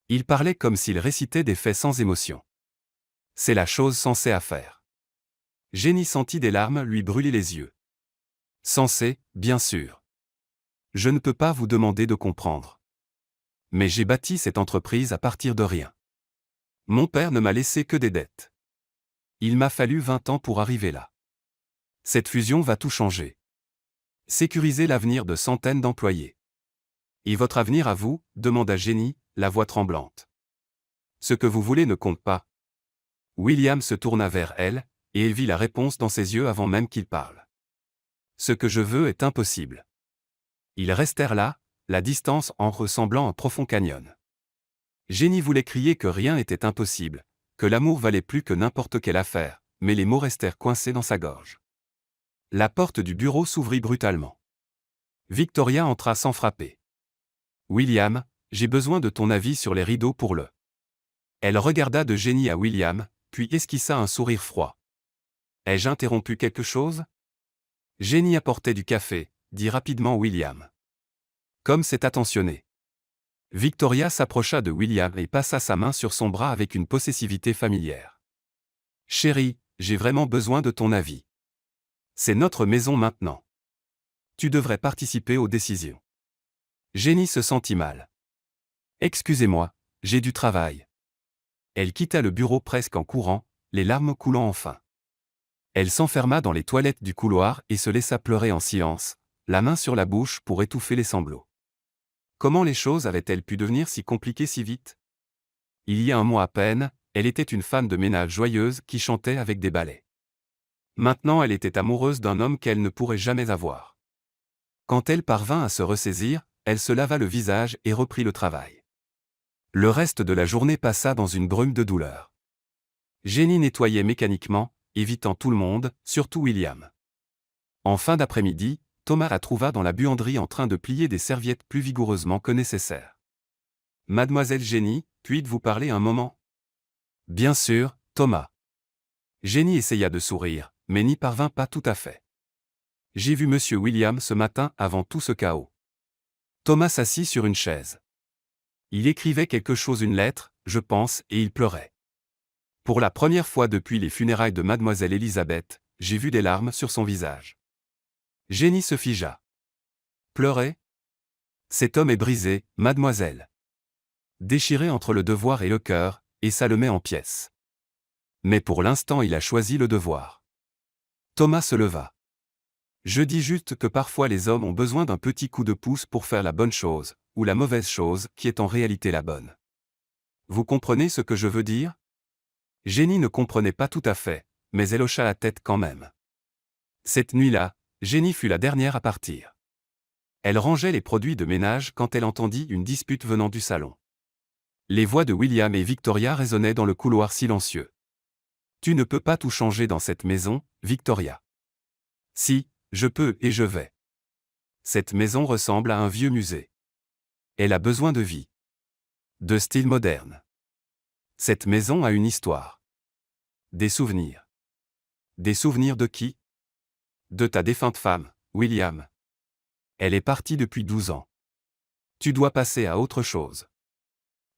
Il parlait comme s'il récitait des faits sans émotion. C'est la chose sensée à faire. Jenny sentit des larmes lui brûler les yeux. Sensé, bien sûr. Je ne peux pas vous demander de comprendre. Mais j'ai bâti cette entreprise à partir de rien. Mon père ne m'a laissé que des dettes. Il m'a fallu 20 ans pour arriver là. Cette fusion va tout changer. Sécuriser l'avenir de centaines d'employés. Et votre avenir à vous, demanda Jenny, la voix tremblante. Ce que vous voulez ne compte pas. William se tourna vers elle, et elle vit la réponse dans ses yeux avant même qu'il parle. Ce que je veux est impossible. Ils restèrent là, la distance en ressemblant un profond canyon. Jenny voulait crier que rien n'était impossible, que l'amour valait plus que n'importe quelle affaire, mais les mots restèrent coincés dans sa gorge. La porte du bureau s'ouvrit brutalement. Victoria entra sans frapper. « William, j'ai besoin de ton avis sur les rideaux pour le... » Elle regarda de Jenny à William, puis esquissa un sourire froid. « Ai-je interrompu quelque chose ?» Jenny apportait du café, dit rapidement William. Comme c'est attentionné. Victoria s'approcha de William et passa sa main sur son bras avec une possessivité familière. « Chérie, j'ai vraiment besoin de ton avis. C'est notre maison maintenant. Tu devrais participer aux décisions. » Jenny se sentit mal. « Excusez-moi, j'ai du travail. » Elle quitta le bureau presque en courant, les larmes coulant enfin. Elle s'enferma dans les toilettes du couloir et se laissa pleurer en silence, la main sur la bouche pour étouffer les sanglots. Comment les choses avaient-elles pu devenir si compliquées si vite? Il y a un mois à peine, elle était une femme de ménage joyeuse qui chantait avec des ballets. Maintenant elle était amoureuse d'un homme qu'elle ne pourrait jamais avoir. Quand elle parvint à se ressaisir, elle se lava le visage et reprit le travail. Le reste de la journée passa dans une brume de douleur. Jenny nettoyait mécaniquement, évitant tout le monde, surtout William. En fin d'après-midi, Thomas la trouva dans la buanderie en train de plier des serviettes plus vigoureusement que nécessaire. « Mademoiselle Jenny, puis-je vous parler un moment ?»« Bien sûr, Thomas. » Jenny essaya de sourire, mais n'y parvint pas tout à fait. « J'ai vu Monsieur William ce matin avant tout ce chaos. » Thomas s'assit sur une chaise. Il écrivait quelque chose, une lettre, je pense, et il pleurait. Pour la première fois depuis les funérailles de Mademoiselle Elisabeth, j'ai vu des larmes sur son visage. Jenny se figea. Pleurer? Cet homme est brisé, mademoiselle. Déchiré entre le devoir et le cœur, et ça le met en pièces. Mais pour l'instant il a choisi le devoir. Thomas se leva. Je dis juste que parfois les hommes ont besoin d'un petit coup de pouce pour faire la bonne chose, ou la mauvaise chose, qui est en réalité la bonne. Vous comprenez ce que je veux dire? Jenny ne comprenait pas tout à fait, mais elle hocha la tête quand même. Cette nuit-là, Jenny fut la dernière à partir. Elle rangeait les produits de ménage quand elle entendit une dispute venant du salon. Les voix de William et Victoria résonnaient dans le couloir silencieux. « Tu ne peux pas tout changer dans cette maison, Victoria. »« Si, je peux et je vais. Cette maison ressemble à un vieux musée. Elle a besoin de vie. De style moderne. Cette maison a une histoire. Des souvenirs. Des souvenirs de qui? De ta défunte femme, William. Elle est partie depuis 12 ans. Tu dois passer à autre chose. »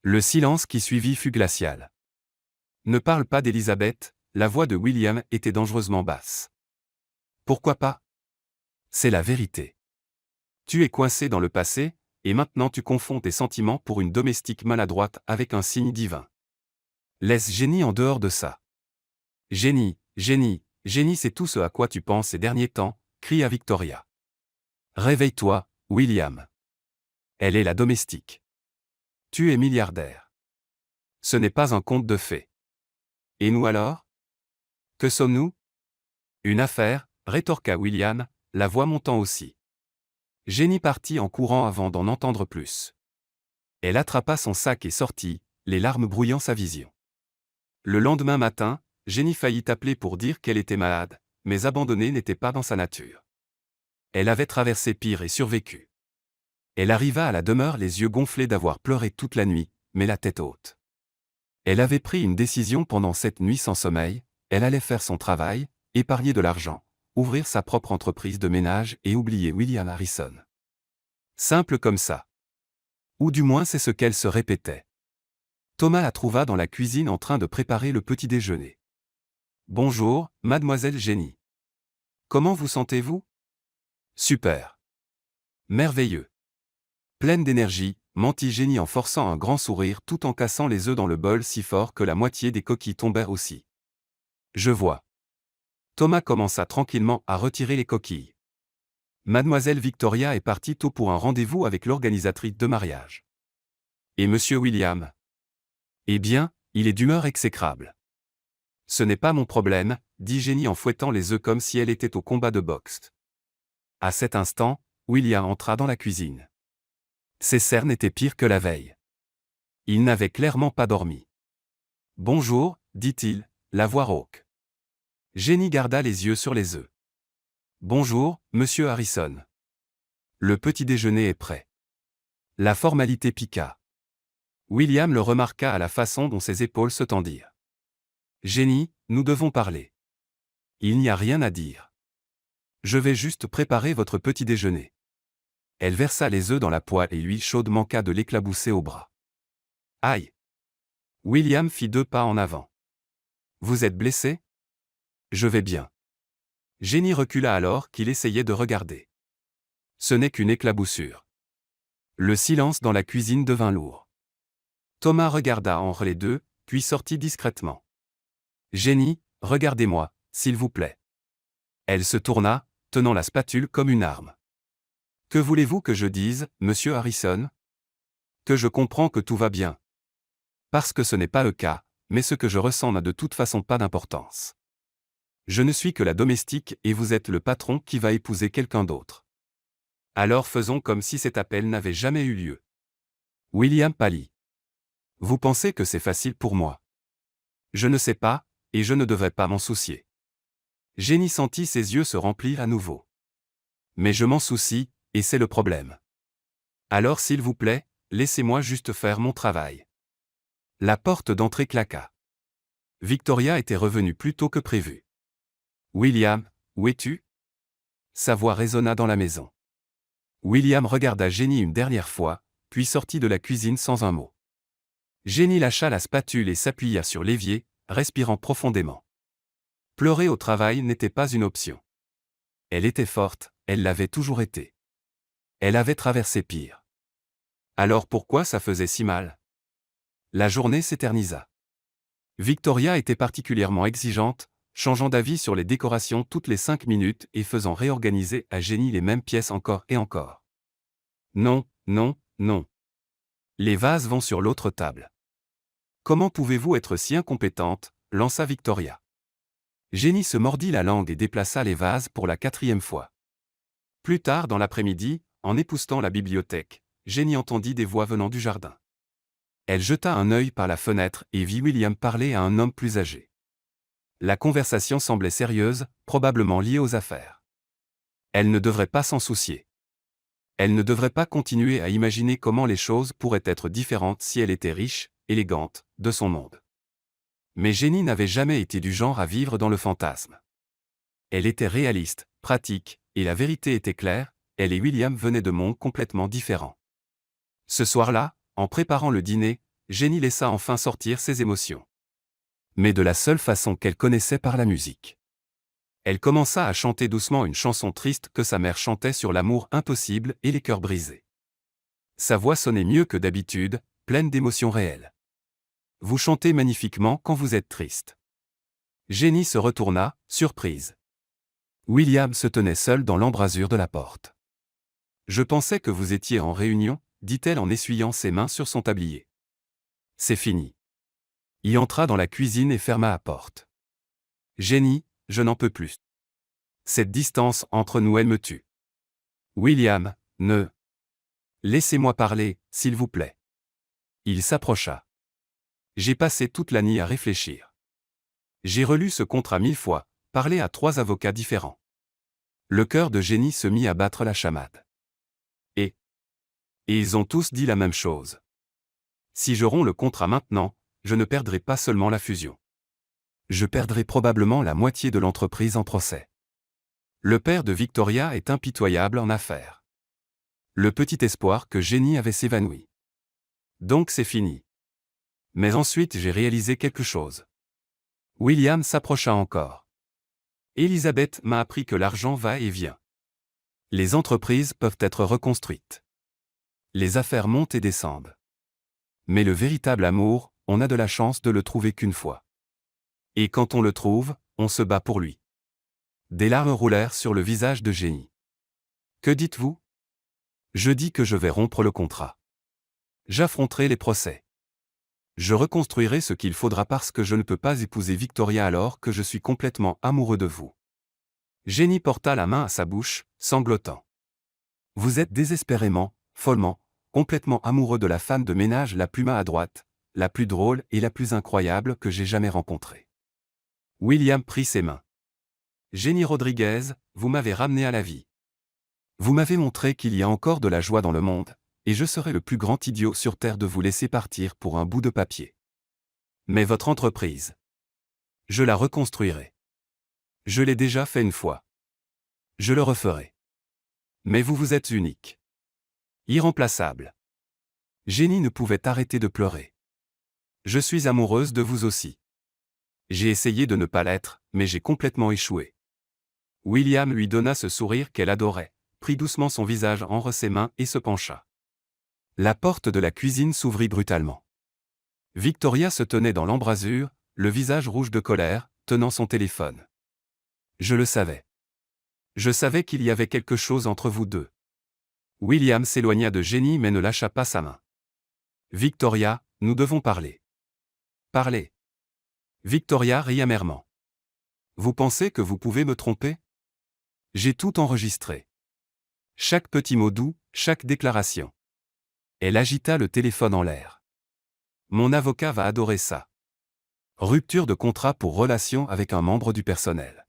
Le silence qui suivit fut glacial. « Ne parle pas d'Elisabeth », la voix de William était dangereusement basse. « Pourquoi pas? C'est la vérité. Tu es coincé dans le passé, et maintenant tu confonds tes sentiments pour une domestique maladroite avec un signe divin. Laisse Jenny en dehors de ça. »« Jenny, Jenny, Jenny, c'est tout ce à quoi tu penses ces derniers temps », cria Victoria. « Réveille-toi, William. Elle est la domestique. Tu es milliardaire. Ce n'est pas un conte de fées. Et nous alors? Que sommes-nous? Une affaire, rétorqua William, la voix montant aussi. Jenny partit en courant avant d'en entendre plus. Elle attrapa son sac et sortit, les larmes brouillant sa vision. Le lendemain matin, Jenny faillit appeler pour dire qu'elle était malade, mais abandonner n'était pas dans sa nature. Elle avait traversé pire et survécu. Elle arriva à la demeure les yeux gonflés d'avoir pleuré toute la nuit, mais la tête haute. Elle avait pris une décision pendant cette nuit sans sommeil, elle allait faire son travail, épargner de l'argent, ouvrir sa propre entreprise de ménage et oublier William Harrison. Simple comme ça. Ou du moins c'est ce qu'elle se répétait. Thomas la trouva dans la cuisine en train de préparer le petit déjeuner. « Bonjour, mademoiselle Jenny. Comment vous sentez-vous ? » « Super. Merveilleux. » Pleine d'énergie, mentit Jenny en forçant un grand sourire tout en cassant les œufs dans le bol si fort que la moitié des coquilles tombèrent aussi. « Je vois. » Thomas commença tranquillement à retirer les coquilles. Mademoiselle Victoria est partie tôt pour un rendez-vous avec l'organisatrice de mariage. Et monsieur William ? Eh bien, il est d'humeur exécrable. Ce n'est pas mon problème, dit Jenny en fouettant les œufs comme si elle était au combat de boxe. À cet instant, William entra dans la cuisine. Ses cernes étaient pires que la veille. Il n'avait clairement pas dormi. « Bonjour, dit-il, la voix rauque. Jenny garda les yeux sur les œufs. « Bonjour, monsieur Harrison. Le petit déjeuner est prêt. » La formalité piqua. William le remarqua à la façon dont ses épaules se tendirent. « Jenny, nous devons parler. » « Il n'y a rien à dire. Je vais juste préparer votre petit déjeuner. » Elle versa les œufs dans la poêle et l'huile chaude manqua de l'éclabousser au bras. « Aïe !» William fit 2 pas en avant. « Vous êtes blessé ? » ?»« Je vais bien. » Jenny recula alors qu'il essayait de regarder. Ce n'est qu'une éclaboussure. Le silence dans la cuisine devint lourd. Thomas regarda entre les deux, puis sortit discrètement. « Jenny, regardez-moi, s'il vous plaît. » Elle se tourna, tenant la spatule comme une arme. « Que voulez-vous que je dise, monsieur Harrison ? Que je comprends que tout va bien. Parce que ce n'est pas le cas, mais ce que je ressens n'a de toute façon pas d'importance. Je ne suis que la domestique et vous êtes le patron qui va épouser quelqu'un d'autre. Alors faisons comme si cet appel n'avait jamais eu lieu. » William pâlit. « Vous pensez que c'est facile pour moi ? Je ne sais pas, et je ne devrais pas m'en soucier. » Jenny sentit ses yeux se remplir à nouveau. « Mais je m'en soucie, et c'est le problème. Alors s'il vous plaît, laissez-moi juste faire mon travail. » La porte d'entrée claqua. Victoria était revenue plus tôt que prévu. « William, où es-tu » Sa voix résonna dans la maison. William regarda Jenny une dernière fois, puis sortit de la cuisine sans un mot. Jenny lâcha la spatule et s'appuya sur l'évier, respirant profondément. Pleurer au travail n'était pas une option. Elle était forte, elle l'avait toujours été. Elle avait traversé pire. Alors pourquoi ça faisait si mal ? La journée s'éternisa. Victoria était particulièrement exigeante, changeant d'avis sur les décorations toutes les 5 minutes et faisant réorganiser à Jenny les mêmes pièces encore et encore. Non, non, non. Les vases vont sur l'autre table. Comment pouvez-vous être si incompétente ? Lança Victoria. Jenny se mordit la langue et déplaça les vases pour la 4e fois. Plus tard dans l'après-midi, en époussetant la bibliothèque, Jenny entendit des voix venant du jardin. Elle jeta un œil par la fenêtre et vit William parler à un homme plus âgé. La conversation semblait sérieuse, probablement liée aux affaires. Elle ne devrait pas s'en soucier. Elle ne devrait pas continuer à imaginer comment les choses pourraient être différentes si elle était riche, élégante, de son monde. Mais Jenny n'avait jamais été du genre à vivre dans le fantasme. Elle était réaliste, pratique, et la vérité était claire, elle et William venaient de mondes complètement différents. Ce soir-là, en préparant le dîner, Jenny laissa enfin sortir ses émotions. Mais de la seule façon qu'elle connaissait par la musique. Elle commença à chanter doucement une chanson triste que sa mère chantait sur l'amour impossible et les cœurs brisés. Sa voix sonnait mieux que d'habitude, pleine d'émotions réelles. « Vous chantez magnifiquement quand vous êtes triste. » Jenny se retourna, surprise. William se tenait seul dans l'embrasure de la porte. « Je pensais que vous étiez en réunion, » dit-elle en essuyant ses mains sur son tablier. « C'est fini. » Il entra dans la cuisine et ferma la porte. « Jenny, je n'en peux plus. Cette distance entre nous elle me tue. William, ne... Laissez-moi parler, s'il vous plaît. » Il s'approcha. « J'ai passé toute la nuit à réfléchir. J'ai relu ce contrat 1000 fois, parlé à 3 avocats différents. » Le cœur de Jenny se mit à battre la chamade. Et ils ont tous dit la même chose. Si je romps le contrat maintenant, je ne perdrai pas seulement la fusion. Je perdrai probablement la moitié de l'entreprise en procès. Le père de Victoria est impitoyable en affaires. Le petit espoir que Jenny avait s'évanouit. Donc c'est fini. Mais ensuite j'ai réalisé quelque chose. William s'approcha encore. Elisabeth m'a appris que l'argent va et vient. Les entreprises peuvent être reconstruites. Les affaires montent et descendent. Mais le véritable amour, on n'a de la chance de le trouver qu'une fois. Et quand on le trouve, on se bat pour lui. Des larmes roulèrent sur le visage de Jenny. Que dites-vous ? Je dis que je vais rompre le contrat. J'affronterai les procès. Je reconstruirai ce qu'il faudra parce que je ne peux pas épouser Victoria alors que je suis complètement amoureux de vous. Jenny porta la main à sa bouche, sanglotant. Vous êtes désespérément, follement, complètement amoureux de la femme de ménage la plus maladroite, la plus drôle et la plus incroyable que j'ai jamais rencontrée. William prit ses mains. Jenny Rodriguez, vous m'avez ramené à la vie. Vous m'avez montré qu'il y a encore de la joie dans le monde, et je serais le plus grand idiot sur Terre de vous laisser partir pour un bout de papier. Mais votre entreprise, je la reconstruirai. Je l'ai déjà fait une fois. Je le referai. Mais vous êtes unique. Irremplaçable. Jenny ne pouvait arrêter de pleurer. Je suis amoureuse de vous aussi. J'ai essayé de ne pas l'être, mais j'ai complètement échoué. William lui donna ce sourire qu'elle adorait, prit doucement son visage entre ses mains et se pencha. La porte de la cuisine s'ouvrit brutalement. Victoria se tenait dans l'embrasure, le visage rouge de colère, tenant son téléphone. Je le savais. Je savais qu'il y avait quelque chose entre vous deux. William s'éloigna de Jenny mais ne lâcha pas sa main. Victoria, nous devons parler. Parler. Victoria rit amèrement. Vous pensez que vous pouvez me tromper ? J'ai tout enregistré. Chaque petit mot doux, chaque déclaration. Elle agita le téléphone en l'air. Mon avocat va adorer ça. Rupture de contrat pour relation avec un membre du personnel.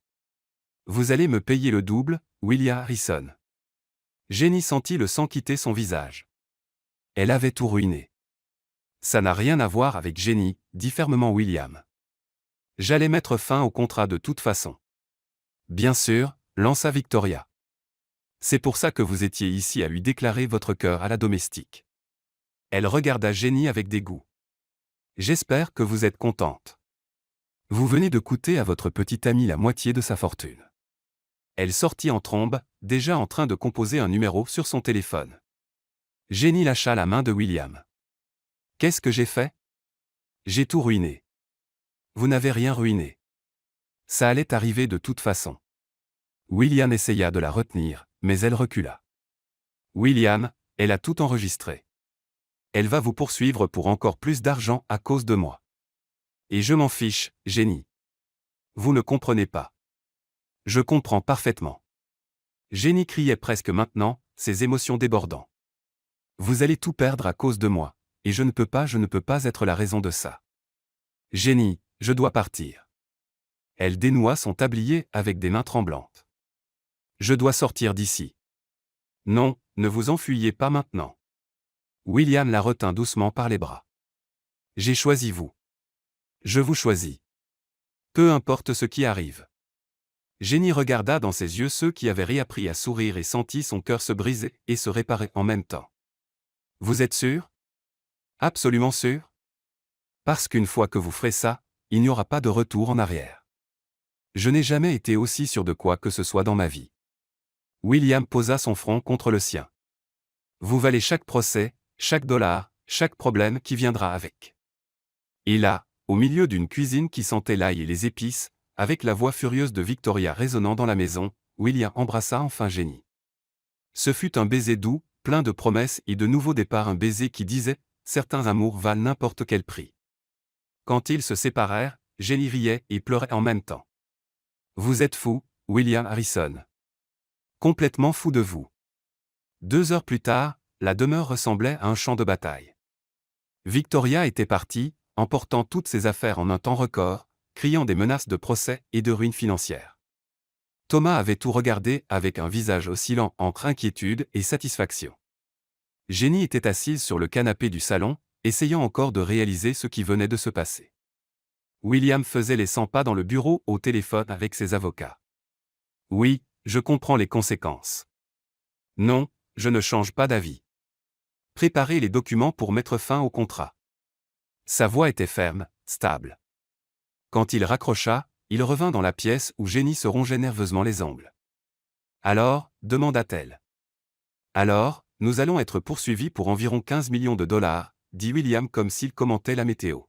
Vous allez me payer le double, William Harrison. Jenny sentit le sang quitter son visage. Elle avait tout ruiné. Ça n'a rien à voir avec Jenny, dit fermement William. J'allais mettre fin au contrat de toute façon. Bien sûr, lança Victoria. C'est pour ça que vous étiez ici à lui déclarer votre cœur à la domestique. Elle regarda Jenny avec dégoût. J'espère que vous êtes contente. Vous venez de coûter à votre petite amie la moitié de sa fortune. Elle sortit en trombe, déjà en train de composer un numéro sur son téléphone. Jenny lâcha la main de William. Qu'est-ce que j'ai fait ? J'ai tout ruiné. Vous n'avez rien ruiné. Ça allait arriver de toute façon. William essaya de la retenir, mais elle recula. William, elle a tout enregistré. Elle va vous poursuivre pour encore plus d'argent à cause de moi. Et je m'en fiche, Jenny. Vous ne comprenez pas. Je comprends parfaitement. Jenny criait presque maintenant, ses émotions débordant. Vous allez tout perdre à cause de moi, et je ne peux pas être la raison de ça. Jenny, je dois partir. Elle dénoua son tablier avec des mains tremblantes. Je dois sortir d'ici. Non, ne vous enfuyez pas maintenant. William la retint doucement par les bras. J'ai choisi vous. Je vous choisis. Peu importe ce qui arrive. Jenny regarda dans ses yeux ceux qui avaient réappris à sourire et sentit son cœur se briser et se réparer en même temps. Vous êtes sûr ? Absolument sûr ? Parce qu'une fois que vous ferez ça, il n'y aura pas de retour en arrière. Je n'ai jamais été aussi sûr de quoi que ce soit dans ma vie. William posa son front contre le sien. Vous valez chaque procès, chaque dollar, chaque problème qui viendra avec. Et là, au milieu d'une cuisine qui sentait l'ail et les épices, avec la voix furieuse de Victoria résonnant dans la maison, William embrassa enfin Jenny. Ce fut un baiser doux, plein de promesses et de nouveaux départs, un baiser qui disait « Certains amours valent n'importe quel prix ». Quand ils se séparèrent, Jenny riait et pleurait en même temps. Vous êtes fou, William Harrison. Complètement fou de vous. 2 heures plus tard, la demeure ressemblait à un champ de bataille. Victoria était partie, emportant toutes ses affaires en un temps record, criant des menaces de procès et de ruine financière. Thomas avait tout regardé avec un visage oscillant entre inquiétude et satisfaction. Jenny était assise sur le canapé du salon, essayant encore de réaliser ce qui venait de se passer. William faisait les 100 pas dans le bureau au téléphone avec ses avocats. Oui, Je comprends les conséquences. Non, je ne change pas d'avis. Préparez les documents pour mettre fin au contrat. Sa voix était ferme, stable. Quand il raccrocha, il revint dans la pièce où Jenny se rongeait nerveusement les ongles. Alors, demanda-t-elle. Alors, nous allons être poursuivis pour environ 15 millions de dollars, dit William comme s'il commentait la météo.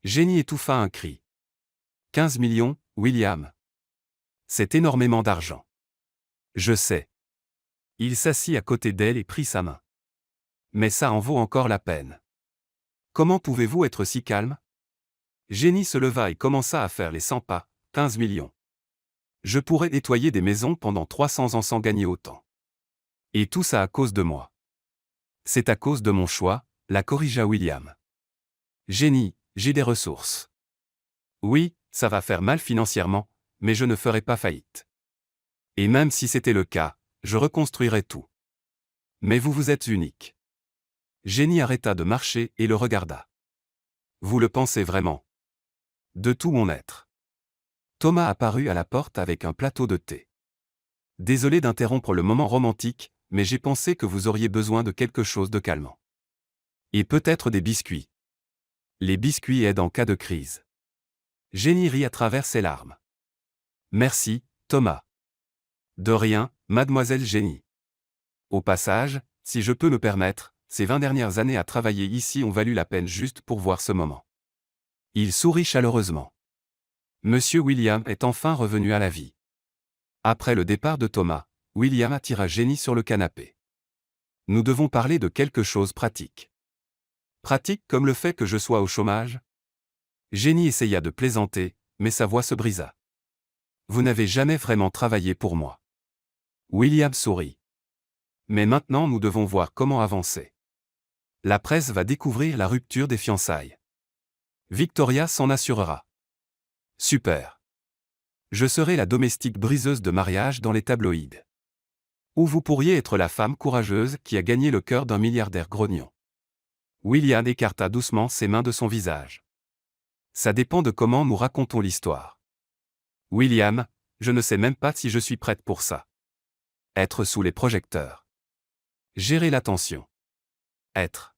Jenny étouffa un cri. 15 millions, William. C'est énormément d'argent. Je sais. Il s'assit à côté d'elle et prit sa main. Mais ça en vaut encore la peine. Comment pouvez-vous être si calme? Jenny se leva et commença à faire les 100 pas, 15 millions. Je pourrais nettoyer des maisons pendant 300 ans sans gagner autant. Et tout ça à cause de moi. C'est à cause de mon choix, la corrigea William. Jenny, j'ai des ressources. Oui, ça va faire mal financièrement, mais je ne ferai pas faillite. Et même si c'était le cas, je reconstruirais tout. Mais vous êtes unique. Jenny arrêta de marcher et le regarda. Vous le pensez vraiment? De tout mon être. Thomas apparut à la porte avec un plateau de thé. Désolé d'interrompre le moment romantique, mais j'ai pensé que vous auriez besoin de quelque chose de calmant. Et peut-être des biscuits. Les biscuits aident en cas de crise. Jenny rit à travers ses larmes. Merci, Thomas. De rien, mademoiselle Jenny. Au passage, si je peux me permettre, ces 20 dernières années à travailler ici ont valu la peine juste pour voir ce moment. Il sourit chaleureusement. Monsieur William est enfin revenu à la vie. Après le départ de Thomas, William attira Jenny sur le canapé. Nous devons parler de quelque chose pratique. Pratique comme le fait que je sois au chômage? Jenny essaya de plaisanter, mais sa voix se brisa. Vous n'avez jamais vraiment travaillé pour moi. William sourit. Mais maintenant nous devons voir comment avancer. La presse va découvrir la rupture des fiançailles. Victoria s'en assurera. Super. Je serai la domestique briseuse de mariage dans les tabloïds. Ou vous pourriez être la femme courageuse qui a gagné le cœur d'un milliardaire grognon. William écarta doucement ses mains de son visage. Ça dépend de comment nous racontons l'histoire. William, je ne sais même pas si je suis prête pour ça. Être sous les projecteurs. Gérer l'attention. Être.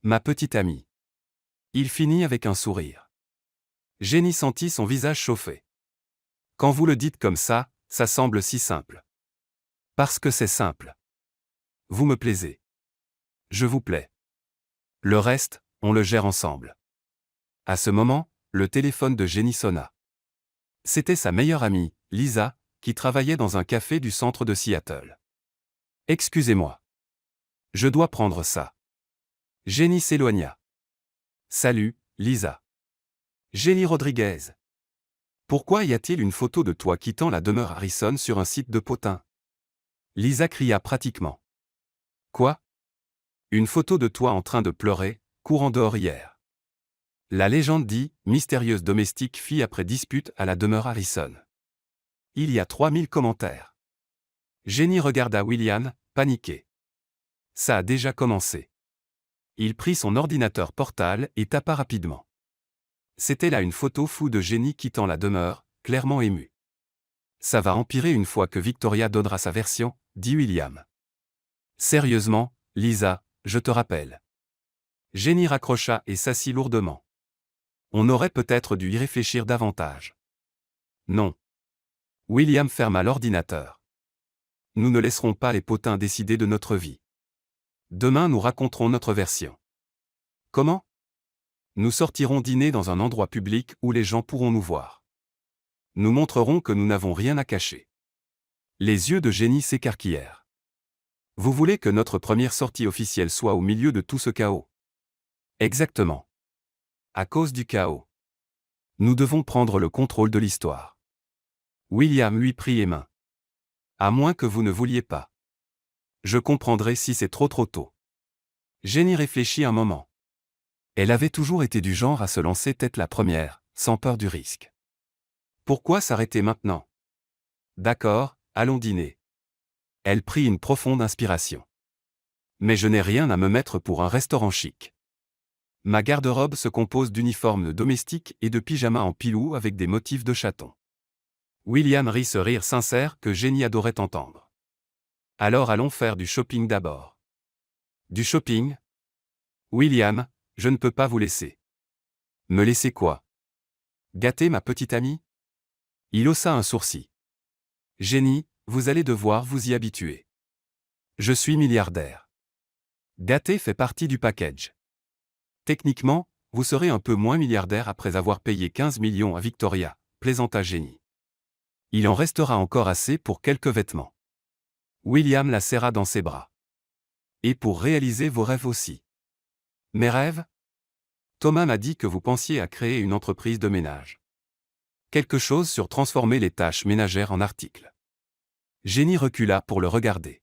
Ma petite amie. Il finit avec un sourire. Jenny sentit son visage chauffer. Quand vous le dites comme ça semble si simple. Parce que c'est simple. Vous me plaisez. Je vous plais. Le reste, on le gère ensemble. À ce moment, le téléphone de Jenny sonna. C'était sa meilleure amie, Lisa, qui travaillait dans un café du centre de Seattle. Excusez-moi. Je dois prendre ça. Jenny s'éloigna. Salut, Lisa. Jenny Rodriguez. Pourquoi y a-t-il une photo de toi quittant la demeure Harrison sur un site de potins? Lisa cria pratiquement. Quoi? Une photo de toi en train de pleurer, courant dehors hier. La légende dit, mystérieuse domestique fille après dispute à la demeure Harrison. Il y a 3000 commentaires. Jenny regarda William, paniqué. Ça a déjà commencé. Il prit son ordinateur portable et tapa rapidement. C'était là une photo floue de Jenny quittant la demeure, clairement émue. Ça va empirer une fois que Victoria donnera sa version, dit William. Sérieusement, Lisa, je te rappelle. Jenny raccrocha et s'assit lourdement. On aurait peut-être dû y réfléchir davantage. Non. William ferma l'ordinateur. Nous ne laisserons pas les potins décider de notre vie. Demain nous raconterons notre version. Comment? Nous sortirons dîner dans un endroit public où les gens pourront nous voir. Nous montrerons que nous n'avons rien à cacher. Les yeux de Jenny s'écarquillèrent. Vous voulez que notre première sortie officielle soit au milieu de tout ce chaos? Exactement. À cause du chaos. Nous devons prendre le contrôle de l'histoire. William lui prit les mains. À moins que vous ne vouliez pas. Je comprendrai si c'est trop tôt. Jenny réfléchit un moment. Elle avait toujours été du genre à se lancer tête la première, sans peur du risque. Pourquoi s'arrêter maintenant? D'accord, allons dîner. Elle prit une profonde inspiration. Mais je n'ai rien à me mettre pour un restaurant chic. Ma garde-robe se compose d'uniformes domestiques et de pyjamas en pilou avec des motifs de chaton. William rit ce rire sincère que Jenny adorait entendre. Alors allons faire du shopping d'abord. Du shopping? William, je ne peux pas vous laisser. Me laisser quoi? Gâter ma petite amie? Il haussa un sourcil. Jenny, vous allez devoir vous y habituer. Je suis milliardaire. Gâter fait partie du package. Techniquement, vous serez un peu moins milliardaire après avoir payé 15 millions à Victoria, plaisanta Jenny. Il en restera encore assez pour quelques vêtements. William la serra dans ses bras. Et pour réaliser vos rêves aussi. Mes rêves? Thomas m'a dit que vous pensiez à créer une entreprise de ménage. Quelque chose sur transformer les tâches ménagères en articles. Jenny recula pour le regarder.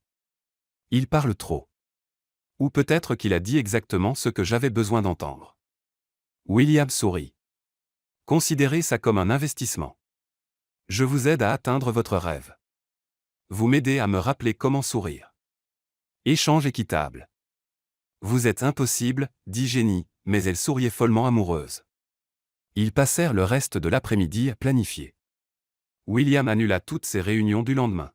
Il parle trop. Ou peut-être qu'il a dit exactement ce que j'avais besoin d'entendre. William sourit. Considérez ça comme un investissement. Je vous aide à atteindre votre rêve. Vous m'aidez à me rappeler comment sourire. Échange équitable. Vous êtes impossible, dit Jenny, mais elle souriait follement amoureuse. Ils passèrent le reste de l'après-midi à planifier. William annula toutes ses réunions du lendemain.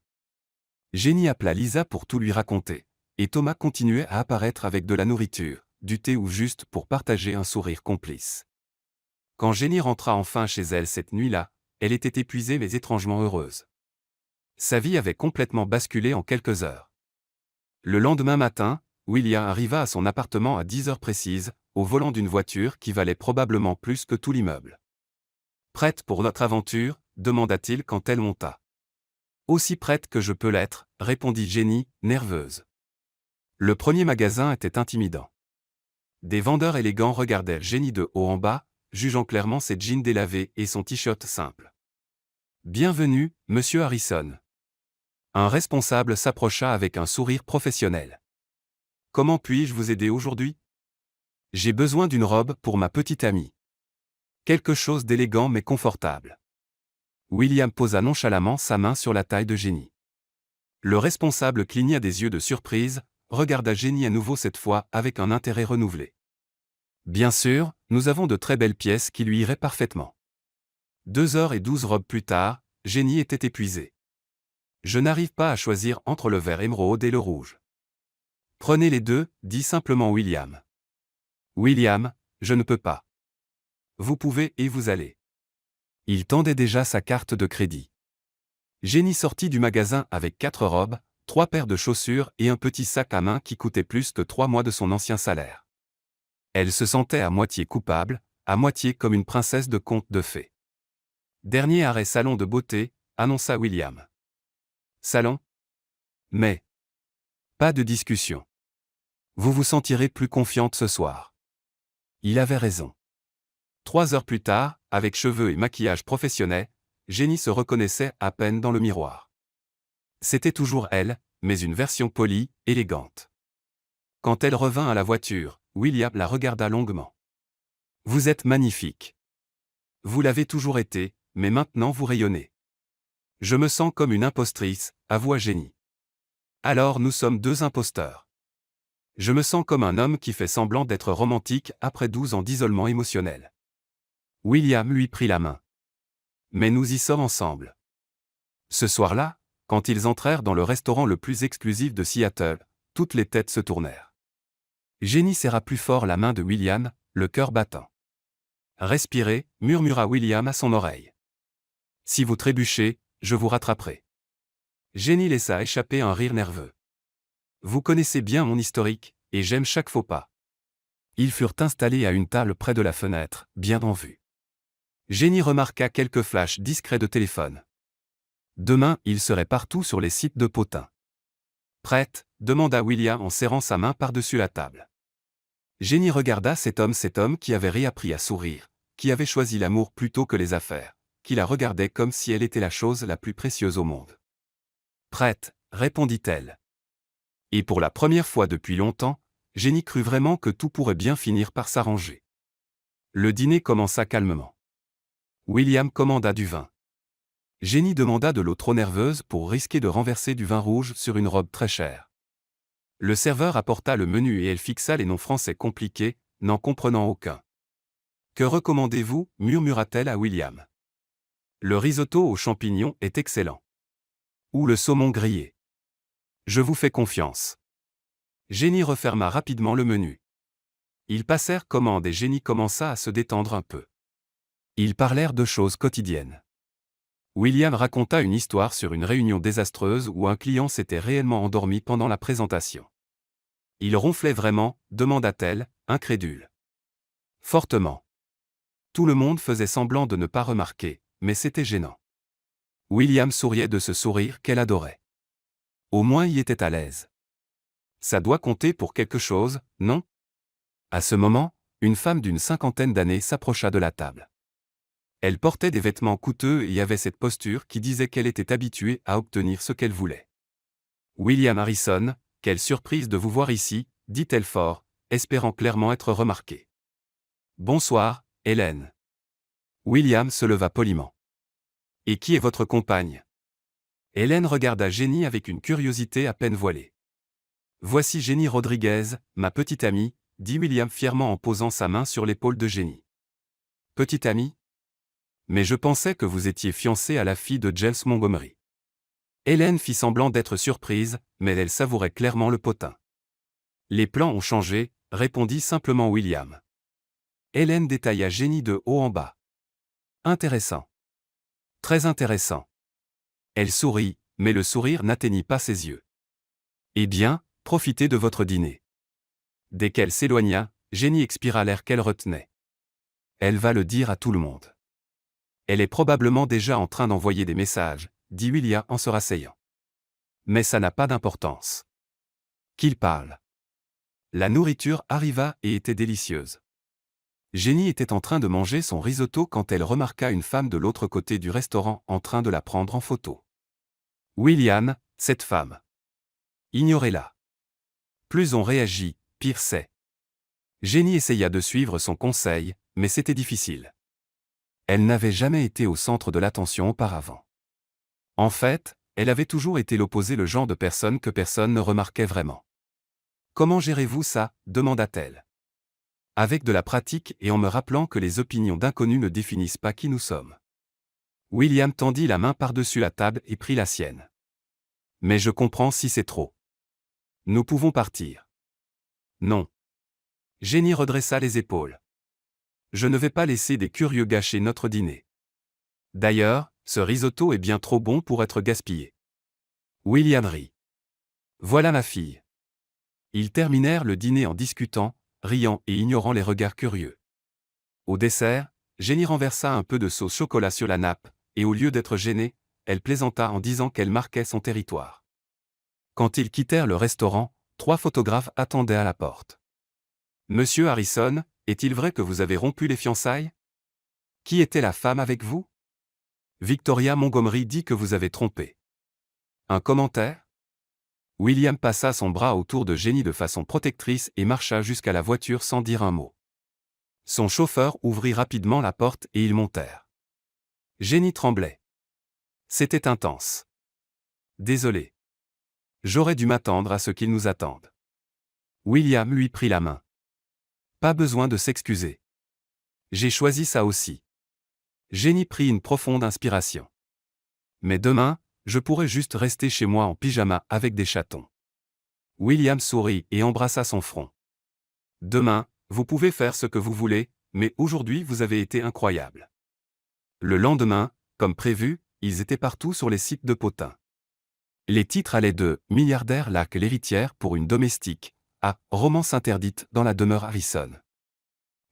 Jenny appela Lisa pour tout lui raconter, et Thomas continuait à apparaître avec de la nourriture, du thé ou juste pour partager un sourire complice. Quand Jenny rentra enfin chez elle cette nuit-là, elle était épuisée mais étrangement heureuse. Sa vie avait complètement basculé en quelques heures. Le lendemain matin, William arriva à son appartement à 10 heures précises, au volant d'une voiture qui valait probablement plus que tout l'immeuble. « Prête pour notre aventure ?» demanda-t-il quand elle monta. « Aussi prête que je peux l'être », répondit Jenny, nerveuse. Le premier magasin était intimidant. Des vendeurs élégants regardaient Jenny de haut en bas, jugeant clairement ses jeans délavés et son t-shirt simple. « Bienvenue, monsieur Harrison. » Un responsable s'approcha avec un sourire professionnel. « Comment puis-je vous aider aujourd'hui? J'ai besoin d'une robe pour ma petite amie. Quelque chose d'élégant mais confortable. » William posa nonchalamment sa main sur la taille de Jenny. Le responsable cligna des yeux de surprise, regarda Jenny à nouveau cette fois avec un intérêt renouvelé. « Bien sûr, nous avons de très belles pièces qui lui iraient parfaitement. » 2h12 robes plus tard, Jenny était épuisée. « Je n'arrive pas à choisir entre le vert émeraude et le rouge. »« Prenez les deux, » dit simplement William. « William, je ne peux pas. »« Vous pouvez et vous allez. » Il tendait déjà sa carte de crédit. Jenny sortit du magasin avec 4 robes, 3 paires de chaussures et un petit sac à main qui coûtait plus que 3 mois de son ancien salaire. Elle se sentait à moitié coupable, à moitié comme une princesse de conte de fées. « Dernier arrêt salon de beauté », annonça William. « Salon? Mais pas de discussion. Vous vous sentirez plus confiante ce soir. » Il avait raison. 3 heures plus tard, avec cheveux et maquillage professionnel, Jenny se reconnaissait à peine dans le miroir. C'était toujours elle, mais une version polie, élégante. Quand elle revint à la voiture, William la regarda longuement. « Vous êtes magnifique. Vous l'avez toujours été, mais maintenant vous rayonnez. Je me sens comme une impostrice, avoua Jenny. Alors nous sommes 2 imposteurs. Je me sens comme un homme qui fait semblant d'être romantique après 12 ans d'isolement émotionnel. » William lui prit la main. « Mais nous y sommes ensemble. » Ce soir-là, quand ils entrèrent dans le restaurant le plus exclusif de Seattle, toutes les têtes se tournèrent. Jenny serra plus fort la main de William, le cœur battant. « Respirez, » murmura William à son oreille. « Si vous trébuchez, je vous rattraperai. » Jenny laissa échapper un rire nerveux. « Vous connaissez bien mon historique, et j'aime chaque faux pas. » Ils furent installés à une table près de la fenêtre, bien en vue. Jenny remarqua quelques flashs discrets de téléphone. Demain, il serait partout sur les sites de potins. « Prête ?» demanda William en serrant sa main par-dessus la table. Jenny regarda cet homme qui avait réappris à sourire, qui avait choisi l'amour plutôt que les affaires, qui la regardait comme si elle était la chose la plus précieuse au monde. « Prête ?» répondit-elle. Et pour la première fois depuis longtemps, Jenny crut vraiment que tout pourrait bien finir par s'arranger. Le dîner commença calmement. William commanda du vin. Jenny demanda de l'eau trop nerveuse pour risquer de renverser du vin rouge sur une robe très chère. Le serveur apporta le menu et elle fixa les noms français compliqués, n'en comprenant aucun. « Que recommandez-vous » murmura-t-elle à William. Le risotto aux champignons est excellent. Ou le saumon grillé. Je vous fais confiance. Jenny referma rapidement le menu. Ils passèrent commande et Jenny commença à se détendre un peu. Ils parlèrent de choses quotidiennes. William raconta une histoire sur une réunion désastreuse où un client s'était réellement endormi pendant la présentation. Il ronflait vraiment, demanda-t-elle, incrédule. Fortement. Tout le monde faisait semblant de ne pas remarquer, mais c'était gênant. William souriait de ce sourire qu'elle adorait. Au moins y était à l'aise. Ça doit compter pour quelque chose, non? À ce moment, une femme d'une cinquantaine d'années s'approcha de la table. Elle portait des vêtements coûteux et avait cette posture qui disait qu'elle était habituée à obtenir ce qu'elle voulait. William Harrison, quelle surprise de vous voir ici, dit-elle fort, espérant clairement être remarquée. Bonsoir, Hélène. William se leva poliment. Et qui est votre compagne? Hélène regarda Jenny avec une curiosité à peine voilée. Voici Jenny Rodriguez, ma petite amie, dit William fièrement en posant sa main sur l'épaule de Jenny. Petite amie? Mais je pensais que vous étiez fiancée à la fille de Giles Montgomery. Hélène fit semblant d'être surprise, mais elle savourait clairement le potin. Les plans ont changé, répondit simplement William. Hélène détailla Jenny de haut en bas. Intéressant. Très intéressant. Elle sourit, mais le sourire n'atteignit pas ses yeux. Eh bien, profitez de votre dîner. Dès qu'elle s'éloigna, Jenny expira l'air qu'elle retenait. Elle va le dire à tout le monde. Elle est probablement déjà en train d'envoyer des messages, dit William en se rasseyant. Mais ça n'a pas d'importance. Qu'il parle. La nourriture arriva et était délicieuse. Jenny était en train de manger son risotto quand elle remarqua une femme de l'autre côté du restaurant en train de la prendre en photo. William, cette femme. Ignorez-la. Plus on réagit, pire c'est. Jenny essaya de suivre son conseil, mais c'était difficile. Elle n'avait jamais été au centre de l'attention auparavant. En fait, elle avait toujours été le genre de personne que personne ne remarquait vraiment. Comment gérez-vous ça? Demanda-t-elle. Avec de la pratique et en me rappelant que les opinions d'inconnus ne définissent pas qui nous sommes. William tendit la main par-dessus la table et prit la sienne. Mais je comprends si c'est trop. Nous pouvons partir. Non. Jenny redressa les épaules. Je ne vais pas laisser des curieux gâcher notre dîner. D'ailleurs, ce risotto est bien trop bon pour être gaspillé. William rit. Voilà ma fille. Ils terminèrent le dîner en discutant, riant et ignorant les regards curieux. Au dessert, Jenny renversa un peu de sauce chocolat sur la nappe, et au lieu d'être gênée, elle plaisanta en disant qu'elle marquait son territoire. Quand ils quittèrent le restaurant, 3 photographes attendaient à la porte. Monsieur Harrison, est-il vrai que vous avez rompu les fiançailles? Qui était la femme avec vous? Victoria Montgomery dit que vous avez trompé. Un commentaire? William passa son bras autour de Jenny de façon protectrice et marcha jusqu'à la voiture sans dire un mot. Son chauffeur ouvrit rapidement la porte et ils montèrent. Jenny tremblait. C'était intense. Désolé. J'aurais dû m'attendre à ce qu'ils nous attendent. William lui prit la main. Pas besoin de s'excuser. J'ai choisi ça aussi. Jenny prit une profonde inspiration. Mais demain, je pourrais juste rester chez moi en pyjama avec des chatons. William sourit et embrassa son front. Demain, vous pouvez faire ce que vous voulez, mais aujourd'hui vous avez été incroyable. Le lendemain, comme prévu, ils étaient partout sur les sites de potins. Les titres allaient de « Milliardaire laque l'héritière pour une domestique » à « Romance interdite dans la demeure Harrison ».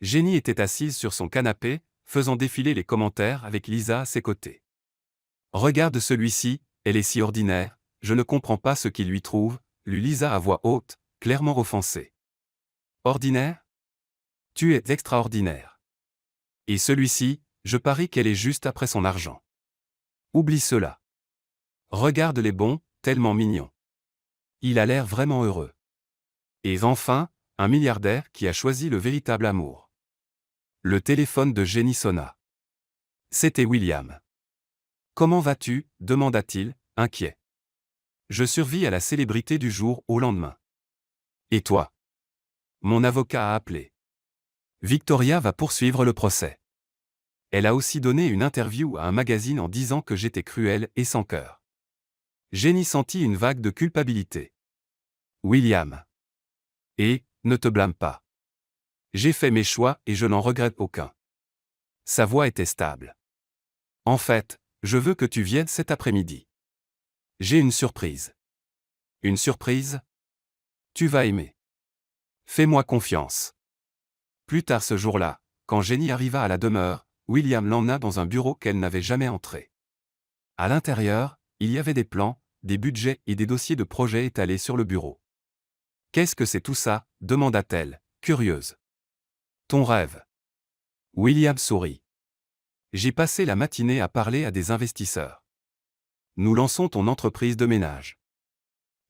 Jenny était assise sur son canapé, faisant défiler les commentaires avec Lisa à ses côtés. Regarde celui-ci, elle est si ordinaire, je ne comprends pas ce qu'il lui trouve, lut Lisa à voix haute, clairement offensée. Ordinaire? Tu es extraordinaire. Et celui-ci, je parie qu'elle est juste après son argent. Oublie cela. Regarde les bons, tellement mignons. Il a l'air vraiment heureux. Et enfin, un milliardaire qui a choisi le véritable amour. Le téléphone de Jenny sonna. C'était William. Comment vas-tu? Demanda-t-il, inquiet. Je survis à la célébrité du jour au lendemain. Et toi? Mon avocat a appelé. Victoria va poursuivre le procès. Elle a aussi donné une interview à un magazine en disant que j'étais cruel et sans cœur. Jenny sentit une vague de culpabilité. William. Et, ne te blâme pas. J'ai fait mes choix et je n'en regrette aucun. Sa voix était stable. En fait, je veux que tu viennes cet après-midi. J'ai une surprise. Une surprise? Tu vas aimer. Fais-moi confiance. Plus tard ce jour-là, quand Jenny arriva à la demeure, William l'emmena dans un bureau qu'elle n'avait jamais entré. À l'intérieur, il y avait des plans, des budgets et des dossiers de projets étalés sur le bureau. « Qu'est-ce que c'est tout ça » demanda-t-elle, curieuse. « Ton rêve. » William sourit. « J'ai passé la matinée à parler à des investisseurs. Nous lançons ton entreprise de ménage.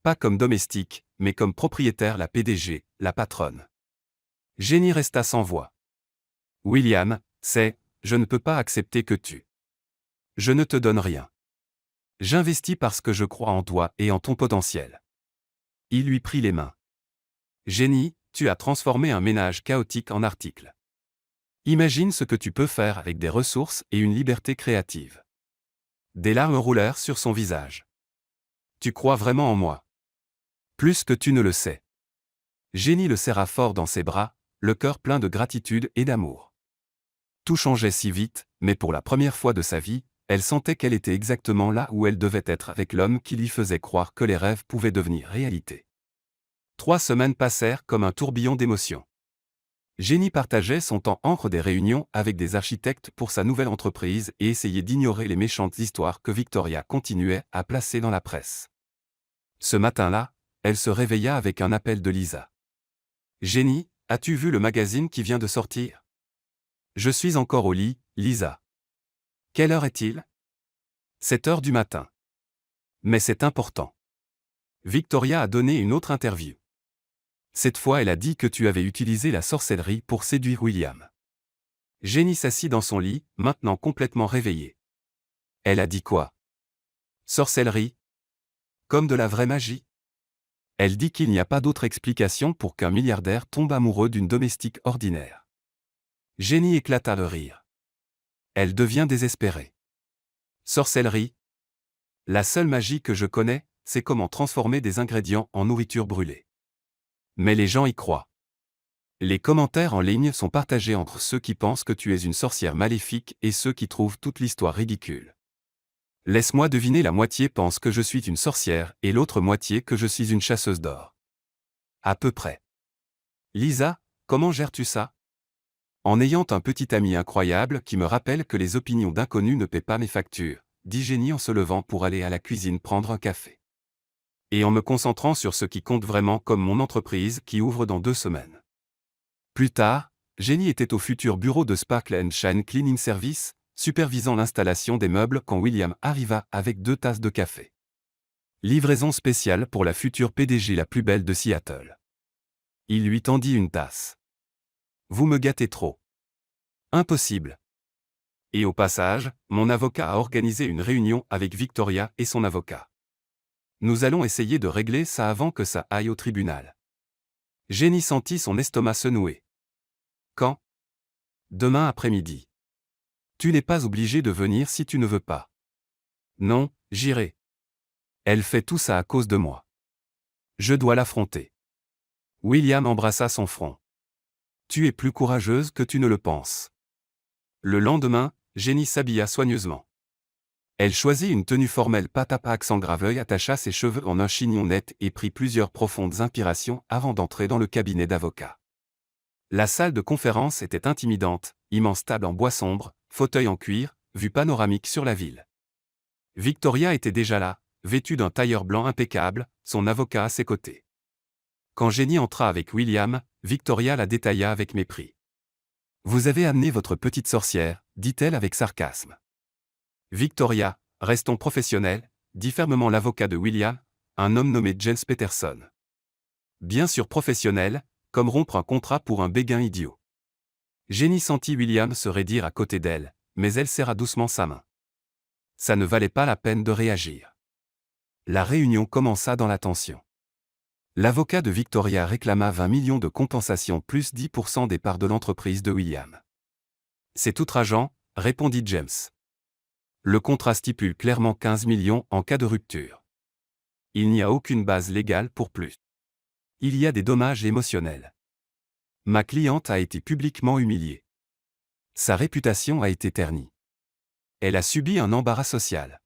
Pas comme domestique, mais comme propriétaire, la PDG, la patronne. » Jenny resta sans voix. « William, je ne peux pas accepter que tu. Je ne te donne rien. J'investis parce que je crois en toi et en ton potentiel. » Il lui prit les mains. « Jenny, tu as transformé un ménage chaotique en article. Imagine ce que tu peux faire avec des ressources et une liberté créative. » Des larmes roulèrent sur son visage. « Tu crois vraiment en moi. Plus que tu ne le sais. » Jenny le serra fort dans ses bras, le cœur plein de gratitude et d'amour. Tout changeait si vite, mais pour la première fois de sa vie, elle sentait qu'elle était exactement là où elle devait être avec l'homme qui lui faisait croire que les rêves pouvaient devenir réalité. 3 semaines passèrent comme un tourbillon d'émotions. Jenny partageait son temps entre des réunions avec des architectes pour sa nouvelle entreprise et essayait d'ignorer les méchantes histoires que Victoria continuait à placer dans la presse. Ce matin-là, elle se réveilla avec un appel de Lisa. « Jenny, as-tu vu le magazine qui vient de sortir ? » « Je suis encore au lit, Lisa. »« Quelle heure est-il ? » ?»« 7 heures du matin. »« Mais c'est important. Victoria a donné une autre interview. Cette fois elle a dit que tu avais utilisé la sorcellerie pour séduire William. » Jenny s'assit dans son lit, maintenant complètement réveillée. Elle a dit quoi ? Sorcellerie ? Comme de la vraie magie ? Elle dit qu'il n'y a pas d'autre explication pour qu'un milliardaire tombe amoureux d'une domestique ordinaire. Jenny éclata de rire. Elle devient désespérée. Sorcellerie ? La seule magie que je connais, c'est comment transformer des ingrédients en nourriture brûlée. Mais les gens y croient. Les commentaires en ligne sont partagés entre ceux qui pensent que tu es une sorcière maléfique et ceux qui trouvent toute l'histoire ridicule. Laisse-moi deviner, la moitié pense que je suis une sorcière et l'autre moitié que je suis une chasseuse d'or. À peu près. Lisa, comment gères-tu ça ? En ayant un petit ami incroyable qui me rappelle que les opinions d'inconnus ne paient pas mes factures, dit Jenny en se levant pour aller à la cuisine prendre un café. Et en me concentrant sur ce qui compte vraiment, comme mon entreprise qui ouvre dans 2 semaines. Plus tard, Jenny était au futur bureau de Sparkle & Shine Cleaning Service, supervisant l'installation des meubles quand William arriva avec 2 tasses de café. Livraison spéciale pour la future PDG la plus belle de Seattle. Il lui tendit une tasse. Vous me gâtez trop. Impossible. Et au passage, mon avocat a organisé une réunion avec Victoria et son avocat. Nous allons essayer de régler ça avant que ça aille au tribunal. Jenny sentit son estomac se nouer. Quand ? Demain après-midi. Tu n'es pas obligé de venir si tu ne veux pas. Non, j'irai. Elle fait tout ça à cause de moi. Je dois l'affronter. William embrassa son front. Tu es plus courageuse que tu ne le penses. Le lendemain, Jenny s'habilla soigneusement. Elle choisit une tenue formelle pâte à accent graveuil, attacha ses cheveux en un chignon net et prit plusieurs profondes inspirations avant d'entrer dans le cabinet d'avocat. La salle de conférence était intimidante, immense table en bois sombre, fauteuil en cuir, vue panoramique sur la ville. Victoria était déjà là, vêtue d'un tailleur blanc impeccable, son avocat à ses côtés. Quand Jenny entra avec William, Victoria la détailla avec mépris. « Vous avez amené votre petite sorcière », dit-elle avec sarcasme. « Victoria, restons professionnels », dit fermement l'avocat de William, un homme nommé James Peterson. « Bien sûr professionnel, comme rompre un contrat pour un béguin idiot. » Jenny sentit William se raidir à côté d'elle, mais elle serra doucement sa main. Ça ne valait pas la peine de réagir. La réunion commença dans la tension. L'avocat de Victoria réclama 20 millions de compensation plus 10% des parts de l'entreprise de William. C'est outrageant, répondit James. Le contrat stipule clairement 15 millions en cas de rupture. Il n'y a aucune base légale pour plus. Il y a des dommages émotionnels. Ma cliente a été publiquement humiliée. Sa réputation a été ternie. Elle a subi un embarras social.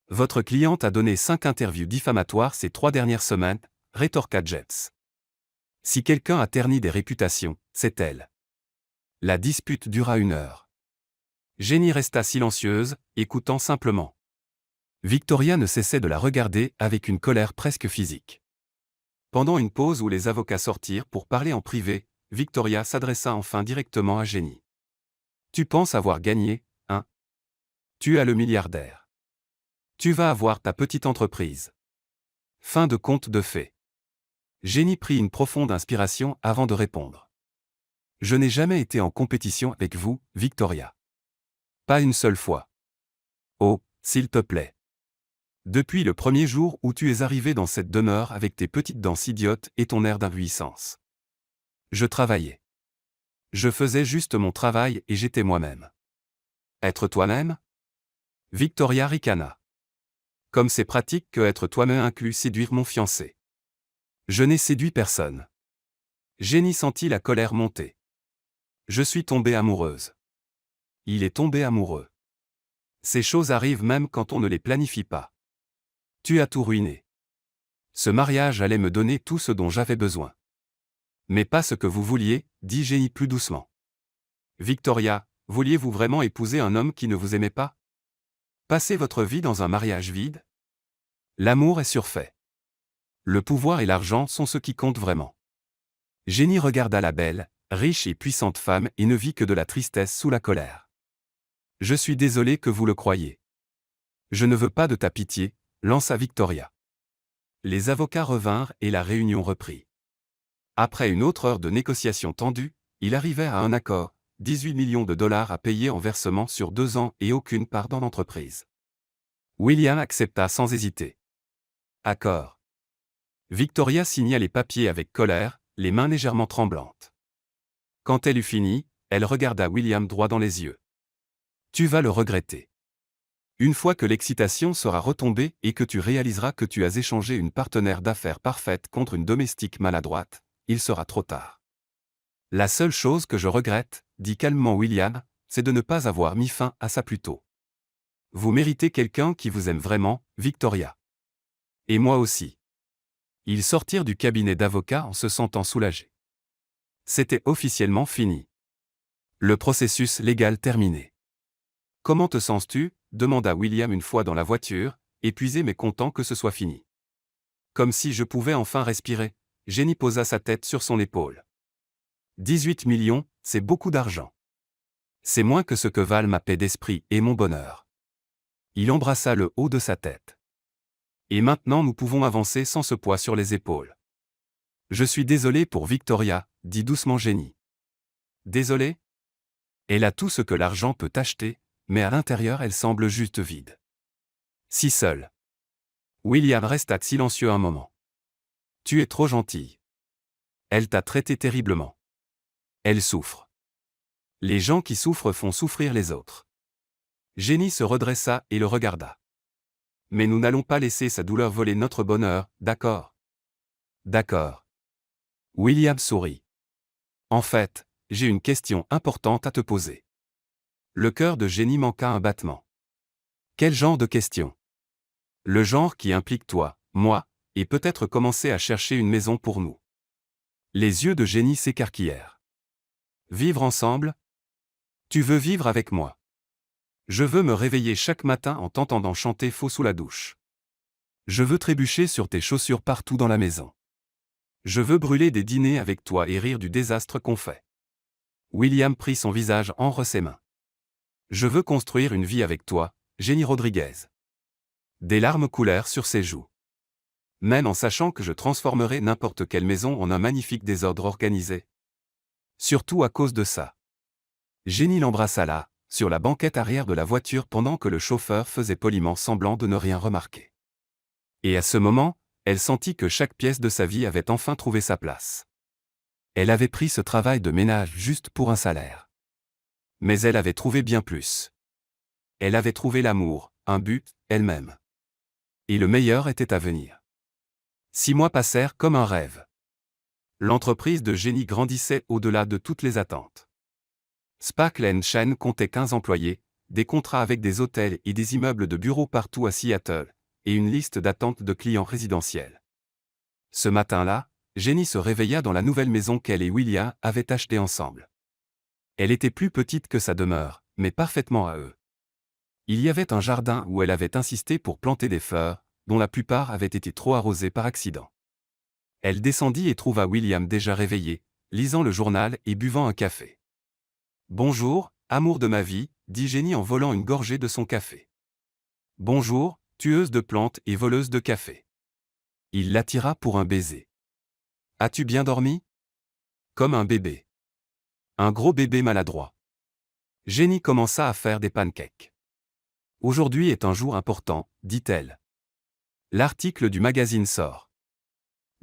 Votre cliente a donné 5 interviews diffamatoires ces 3 dernières semaines, rétorqua James. Si quelqu'un a terni des réputations, c'est elle. La dispute dura 1 heure. Jenny resta silencieuse, écoutant simplement. Victoria ne cessait de la regarder avec une colère presque physique. Pendant une pause où les avocats sortirent pour parler en privé, Victoria s'adressa enfin directement à Jenny. Tu penses avoir gagné, hein? Tu as le milliardaire. Tu vas avoir ta petite entreprise. Fin de conte de fées. Jenny prit une profonde inspiration avant de répondre. Je n'ai jamais été en compétition avec vous, Victoria. Pas une seule fois. Oh, s'il te plaît. Depuis le premier jour où tu es arrivé dans cette demeure avec tes petites dents idiotes et ton air d'impuissance. Je travaillais. Je faisais juste mon travail et j'étais moi-même. Être toi-même? Victoria ricana. Comme c'est pratique que être toi-même inclut séduire mon fiancé. Je n'ai séduit personne. Jenny sentit la colère monter. Je suis tombée amoureuse. Il est tombé amoureux. Ces choses arrivent même quand on ne les planifie pas. Tu as tout ruiné. Ce mariage allait me donner tout ce dont j'avais besoin. Mais pas ce que vous vouliez, dit Jenny plus doucement. Victoria, vouliez-vous vraiment épouser un homme qui ne vous aimait pas? Passer votre vie dans un mariage vide? L'amour est surfait. Le pouvoir et l'argent sont ce qui comptent vraiment. Jenny regarda la belle, riche et puissante femme et ne vit que de la tristesse sous la colère. Je suis désolé que vous le croyiez. Je ne veux pas de ta pitié, lança Victoria. Les avocats revinrent et la réunion reprit. Après une autre heure de négociations tendues, ils arrivèrent à un accord, 18 millions de dollars à payer en versement sur 2 ans et aucune part dans l'entreprise. William accepta sans hésiter. Accord. Victoria signa les papiers avec colère, les mains légèrement tremblantes. Quand elle eut fini, elle regarda William droit dans les yeux. Tu vas le regretter. Une fois que l'excitation sera retombée et que tu réaliseras que tu as échangé une partenaire d'affaires parfaite contre une domestique maladroite, il sera trop tard. La seule chose que je regrette, dit calmement William, c'est de ne pas avoir mis fin à ça plus tôt. Vous méritez quelqu'un qui vous aime vraiment, Victoria. Et moi aussi. Ils sortirent du cabinet d'avocat en se sentant soulagés. C'était officiellement fini. Le processus légal terminé. Comment te sens-tu? Demanda William une fois dans la voiture, épuisé mais content que ce soit fini. Comme si je pouvais enfin respirer, Jenny posa sa tête sur son épaule. 18 millions, c'est beaucoup d'argent. C'est moins que ce que valent ma paix d'esprit et mon bonheur. Il embrassa le haut de sa tête. Et maintenant nous pouvons avancer sans ce poids sur les épaules. Je suis désolé pour Victoria, dit doucement Jenny. Désolé? Elle a tout ce que l'argent peut acheter, mais à l'intérieur elle semble juste vide. Si seule. William resta silencieux un moment. Tu es trop gentille. Elle t'a traité terriblement. Elle souffre. Les gens qui souffrent font souffrir les autres. Jenny se redressa et le regarda. Mais nous n'allons pas laisser sa douleur voler notre bonheur, d'accord? D'accord. William sourit. En fait, j'ai une question importante à te poser. Le cœur de Jenny manqua un battement. Quel genre de question? Le genre qui implique toi, moi, et peut-être commencer à chercher une maison pour nous. Les yeux de Jenny s'écarquillèrent. Vivre ensemble? Tu veux vivre avec moi? Je veux me réveiller chaque matin en t'entendant chanter faux sous la douche. Je veux trébucher sur tes chaussures partout dans la maison. Je veux brûler des dîners avec toi et rire du désastre qu'on fait. William prit son visage entre ses mains. Je veux construire une vie avec toi, Jenny Rodriguez. Des larmes coulèrent sur ses joues. Même en sachant que je transformerai n'importe quelle maison en un magnifique désordre organisé. Surtout à cause de ça. Jenny l'embrassa là, sur la banquette arrière de la voiture pendant que le chauffeur faisait poliment semblant de ne rien remarquer. Et à ce moment, elle sentit que chaque pièce de sa vie avait enfin trouvé sa place. Elle avait pris ce travail de ménage juste pour un salaire. Mais elle avait trouvé bien plus. Elle avait trouvé l'amour, un but, elle-même. Et le meilleur était à venir. 6 mois passèrent comme un rêve. L'entreprise de Jenny grandissait au-delà de toutes les attentes. Sparkle & Shine comptait 15 employés, des contrats avec des hôtels et des immeubles de bureaux partout à Seattle, et une liste d'attente de clients résidentiels. Ce matin-là, Jenny se réveilla dans la nouvelle maison qu'elle et William avaient achetée ensemble. Elle était plus petite que sa demeure, mais parfaitement à eux. Il y avait un jardin où elle avait insisté pour planter des fleurs, dont la plupart avaient été trop arrosées par accident. Elle descendit et trouva William déjà réveillé, lisant le journal et buvant un café. « Bonjour, amour de ma vie », dit Jenny en volant une gorgée de son café. « Bonjour, tueuse de plantes et voleuse de café. » Il l'attira pour un baiser. « As-tu bien dormi ? » Comme un bébé. Un gros bébé maladroit. Jenny commença à faire des pancakes. « Aujourd'hui est un jour important, dit-elle. L'article du magazine sort. »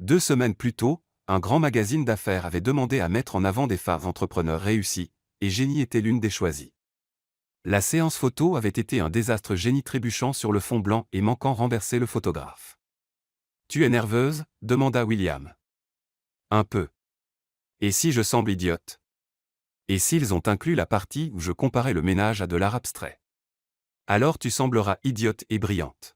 2 semaines plus tôt, un grand magazine d'affaires avait demandé à mettre en avant des femmes entrepreneurs réussies, et Jenny était l'une des choisies. La séance photo avait été un désastre, Jenny trébuchant sur le fond blanc et manquant renverser le photographe. « Tu es nerveuse ? demanda William. « Un peu. Et si je semble idiote ? Et s'ils ont inclus la partie où je comparais le ménage à de l'art abstrait ? Alors tu sembleras idiote et brillante. »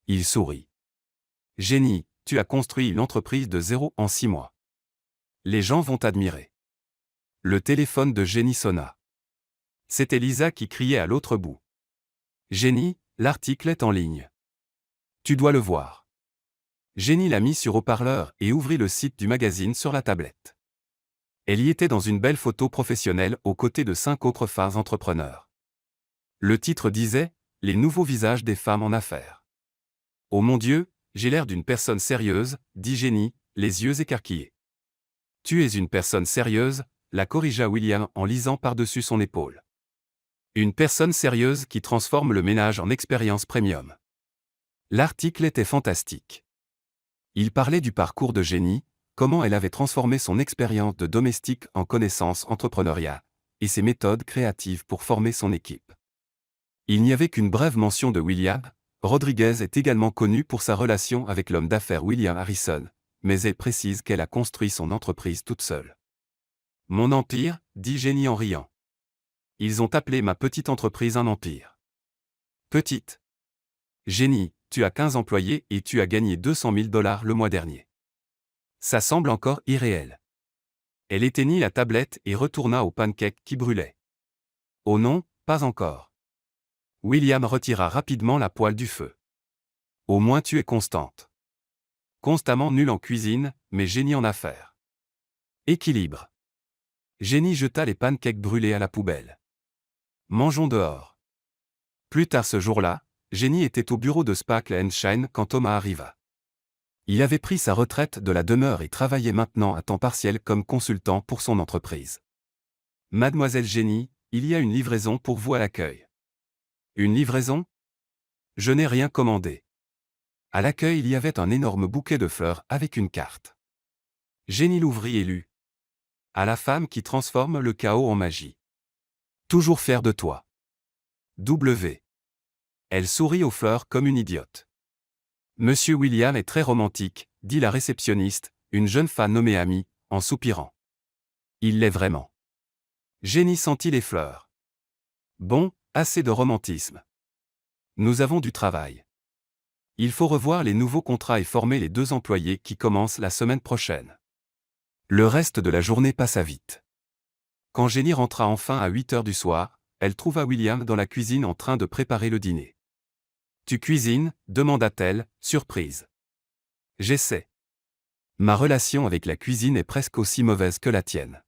Il sourit. « Jenny, tu as construit une entreprise de 0 en 6 mois. Les gens vont t'admirer. » Le téléphone de Jenny sonna. C'était Lisa qui criait à l'autre bout. « Jenny, l'article est en ligne. Tu dois le voir. » Jenny l'a mis sur haut-parleur et ouvrit le site du magazine sur la tablette. Elle y était dans une belle photo professionnelle aux côtés de 5 autres femmes entrepreneurs. Le titre disait « Les nouveaux visages des femmes en affaires ». « Oh mon Dieu, j'ai l'air d'une personne sérieuse », dit Jenny, les yeux écarquillés. « Tu es une personne sérieuse », la corrigea William en lisant par-dessus son épaule. « Une personne sérieuse qui transforme le ménage en expérience premium. » L'article était fantastique. Il parlait du parcours de Jenny, comment elle avait transformé son expérience de domestique en connaissances entrepreneuriales, et ses méthodes créatives pour former son équipe. Il n'y avait qu'une brève mention de William. Rodriguez est également connue pour sa relation avec l'homme d'affaires William Harrison, mais elle précise qu'elle a construit son entreprise toute seule. « Mon empire, dit Jenny en riant. Ils ont appelé ma petite entreprise un empire. » Petite. Jenny, tu as 15 employés et tu as gagné $200 000 le mois dernier. Ça semble encore irréel. Elle éteignit la tablette et retourna au pancake qui brûlait. Oh non, pas encore. William retira rapidement la poêle du feu. Au moins tu es constante. Constamment nulle en cuisine, mais génie en affaires. Équilibre. Jenny jeta les pancakes brûlés à la poubelle. Mangeons dehors. Plus tard ce jour-là, Jenny était au bureau de Sparkle & Shine quand Thomas arriva. Il avait pris sa retraite de la demeure et travaillait maintenant à temps partiel comme consultant pour son entreprise. « Mademoiselle Jenny, il y a une livraison pour vous à l'accueil. » Une livraison ? Je n'ai rien commandé. À l'accueil il y avait un énorme bouquet de fleurs avec une carte. Jenny l'ouvrit et lut. À la femme qui transforme le chaos en magie. Toujours fière de toi. W. Elle sourit aux fleurs comme une idiote. Monsieur William est très romantique, dit la réceptionniste, une jeune femme nommée Amy, en soupirant. Il l'est vraiment. Jenny sentit les fleurs. Bon, assez de romantisme. Nous avons du travail. Il faut revoir les nouveaux contrats et former les 2 employés qui commencent la semaine prochaine. Le reste de la journée passa vite. Quand Jenny rentra enfin à 8 heures du soir, elle trouva William dans la cuisine en train de préparer le dîner. « Tu cuisines ?» demanda-t-elle, surprise. « J'essaie. Ma relation avec la cuisine est presque aussi mauvaise que la tienne. »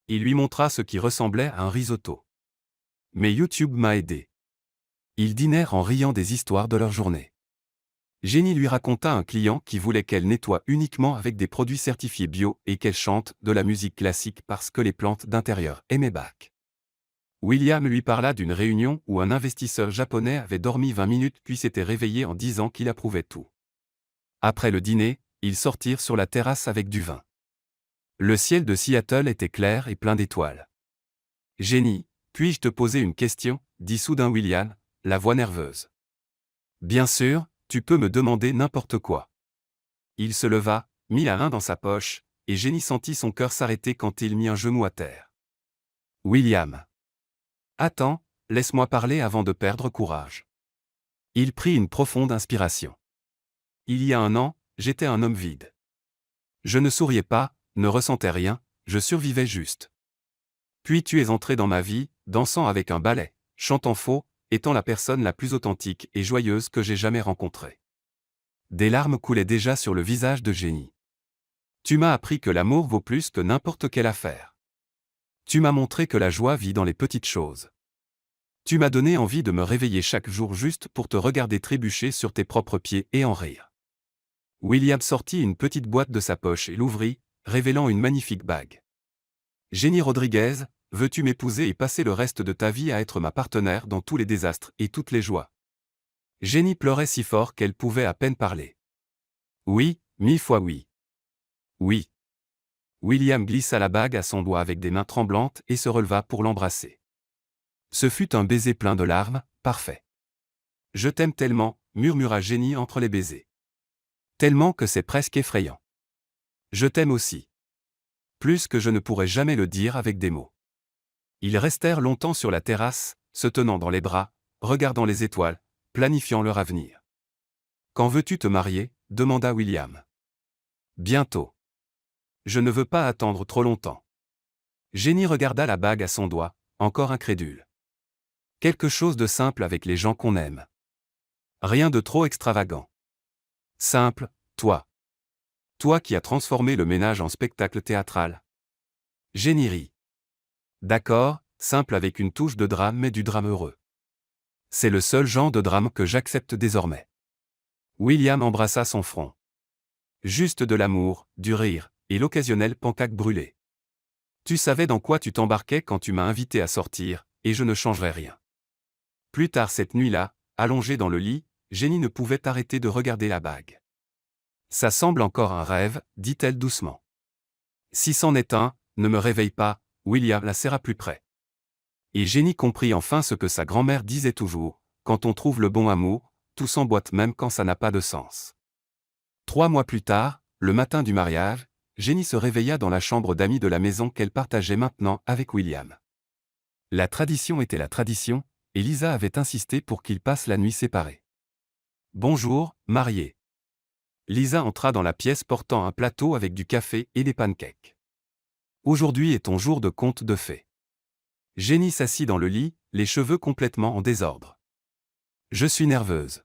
Il lui montra ce qui ressemblait à un risotto. « Mais YouTube m'a aidé. » Ils dînèrent en riant des histoires de leur journée. Jenny lui raconta un client qui voulait qu'elle nettoie uniquement avec des produits certifiés bio et qu'elle chante de la musique classique parce que les plantes d'intérieur aimaient Bach. William lui parla d'une réunion où un investisseur japonais avait dormi 20 minutes puis s'était réveillé en disant qu'il approuvait tout. Après le dîner, ils sortirent sur la terrasse avec du vin. Le ciel de Seattle était clair et plein d'étoiles. Jenny, puis-je te poser une question, dit soudain William, la voix nerveuse. Bien sûr, tu peux me demander n'importe quoi. Il se leva, mit la main dans sa poche, et Jenny sentit son cœur s'arrêter quand il mit un genou à terre. William. Attends, laisse-moi parler avant de perdre courage. Il prit une profonde inspiration. Il y a 1 an, j'étais un homme vide. Je ne souriais pas, ne ressentais rien, je survivais juste. Puis tu es entré dans ma vie, dansant avec un ballet, chantant faux, étant la personne la plus authentique et joyeuse que j'ai jamais rencontrée. Des larmes coulaient déjà sur le visage de Jenny. Tu m'as appris que l'amour vaut plus que n'importe quelle affaire. Tu m'as montré que la joie vit dans les petites choses. Tu m'as donné envie de me réveiller chaque jour juste pour te regarder trébucher sur tes propres pieds et en rire. William sortit une petite boîte de sa poche et l'ouvrit, révélant une magnifique bague. Jenny Rodriguez, veux-tu m'épouser et passer le reste de ta vie à être ma partenaire dans tous les désastres et toutes les joies? Jenny pleurait si fort qu'elle pouvait à peine parler. Oui, 1000 fois oui. Oui. William glissa la bague à son doigt avec des mains tremblantes et se releva pour l'embrasser. Ce fut un baiser plein de larmes, parfait. Je t'aime tellement, murmura Jenny entre les baisers. Tellement que c'est presque effrayant. Je t'aime aussi. Plus que je ne pourrais jamais le dire avec des mots. Ils restèrent longtemps sur la terrasse, se tenant dans les bras, regardant les étoiles, planifiant leur avenir. Quand veux-tu te marier? Demanda William. Bientôt. Je ne veux pas attendre trop longtemps. Jenny regarda la bague à son doigt, encore incrédule. Quelque chose de simple avec les gens qu'on aime. Rien de trop extravagant. Simple, toi. Toi qui as transformé le ménage en spectacle théâtral. Jenny rit. D'accord, simple avec une touche de drame mais du drame heureux. C'est le seul genre de drame que j'accepte désormais. William embrassa son front. Juste de l'amour, du rire, et l'occasionnel pancake brûlé. Tu savais dans quoi tu t'embarquais quand tu m'as invité à sortir, et je ne changerai rien. Plus tard cette nuit-là, allongée dans le lit, Jenny ne pouvait arrêter de regarder la bague. Ça semble encore un rêve, dit-elle doucement. Si c'en est un, ne me réveille pas, William la serra plus près. Et Jenny comprit enfin ce que sa grand-mère disait toujours, quand on trouve le bon amour, tout s'emboîte même quand ça n'a pas de sens. 3 mois plus tard, le matin du mariage, Jenny se réveilla dans la chambre d'amis de la maison qu'elle partageait maintenant avec William. La tradition était la tradition, et Lisa avait insisté pour qu'ils passent la nuit séparés. Bonjour, marié. Lisa entra dans la pièce portant un plateau avec du café et des pancakes. Aujourd'hui est ton jour de conte de fées. Jenny s'assit dans le lit, les cheveux complètement en désordre. Je suis nerveuse.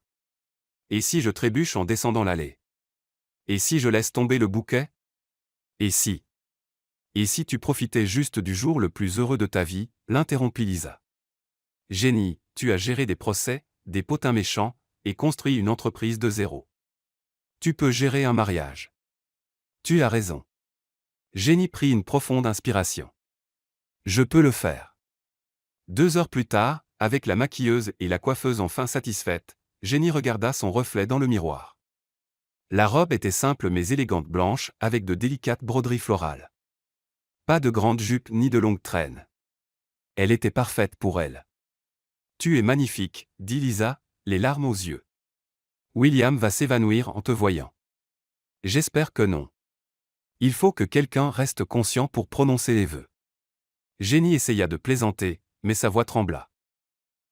Et si je trébuche en descendant l'allée? Et si je laisse tomber le bouquet? Et si? Et si tu profitais juste du jour le plus heureux de ta vie, l'interrompit Lisa. Jenny, tu as géré des procès, des potins méchants, et construit une entreprise de zéro. Tu peux gérer un mariage. Tu as raison. Jenny prit une profonde inspiration. Je peux le faire. 2 heures plus tard, avec la maquilleuse et la coiffeuse enfin satisfaites, Jenny regarda son reflet dans le miroir. La robe était simple mais élégante blanche, avec de délicates broderies florales. Pas de grande jupe ni de longue traîne. Elle était parfaite pour elle. Tu es magnifique, dit Lisa, les larmes aux yeux. William va s'évanouir en te voyant. J'espère que non. Il faut que quelqu'un reste conscient pour prononcer les vœux. Jenny essaya de plaisanter, mais sa voix trembla.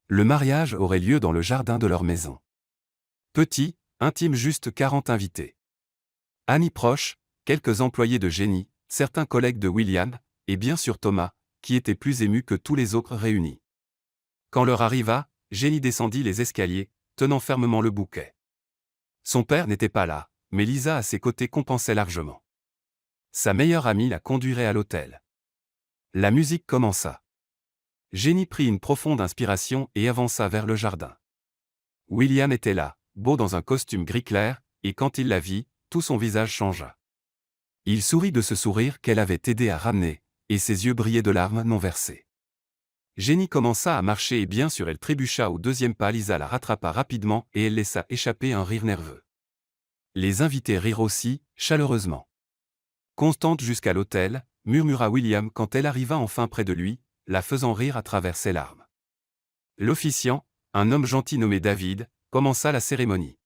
Le mariage aurait lieu dans le jardin de leur maison. Petit, intime, juste 40 invités. Amis proches, quelques employés de Jenny, certains collègues de William, et bien sûr Thomas, qui était plus ému que tous les autres réunis. Quand l'heure arriva, Jenny descendit les escaliers, tenant fermement le bouquet. Son père n'était pas là, mais Lisa à ses côtés compensait largement. Sa meilleure amie la conduirait à l'hôtel. La musique commença. Jenny prit une profonde inspiration et avança vers le jardin. William était là, beau dans un costume gris clair, et quand il la vit, tout son visage changea. Il sourit de ce sourire qu'elle avait aidé à ramener, et ses yeux brillaient de larmes non versées. Jenny commença à marcher et bien sûr elle trébucha au 2e pas. Lisa la rattrapa rapidement et elle laissa échapper un rire nerveux. Les invités rirent aussi, chaleureusement. Constante jusqu'à l'hôtel, murmura William quand elle arriva enfin près de lui, la faisant rire à travers ses larmes. L'officiant, un homme gentil nommé David, commença la cérémonie.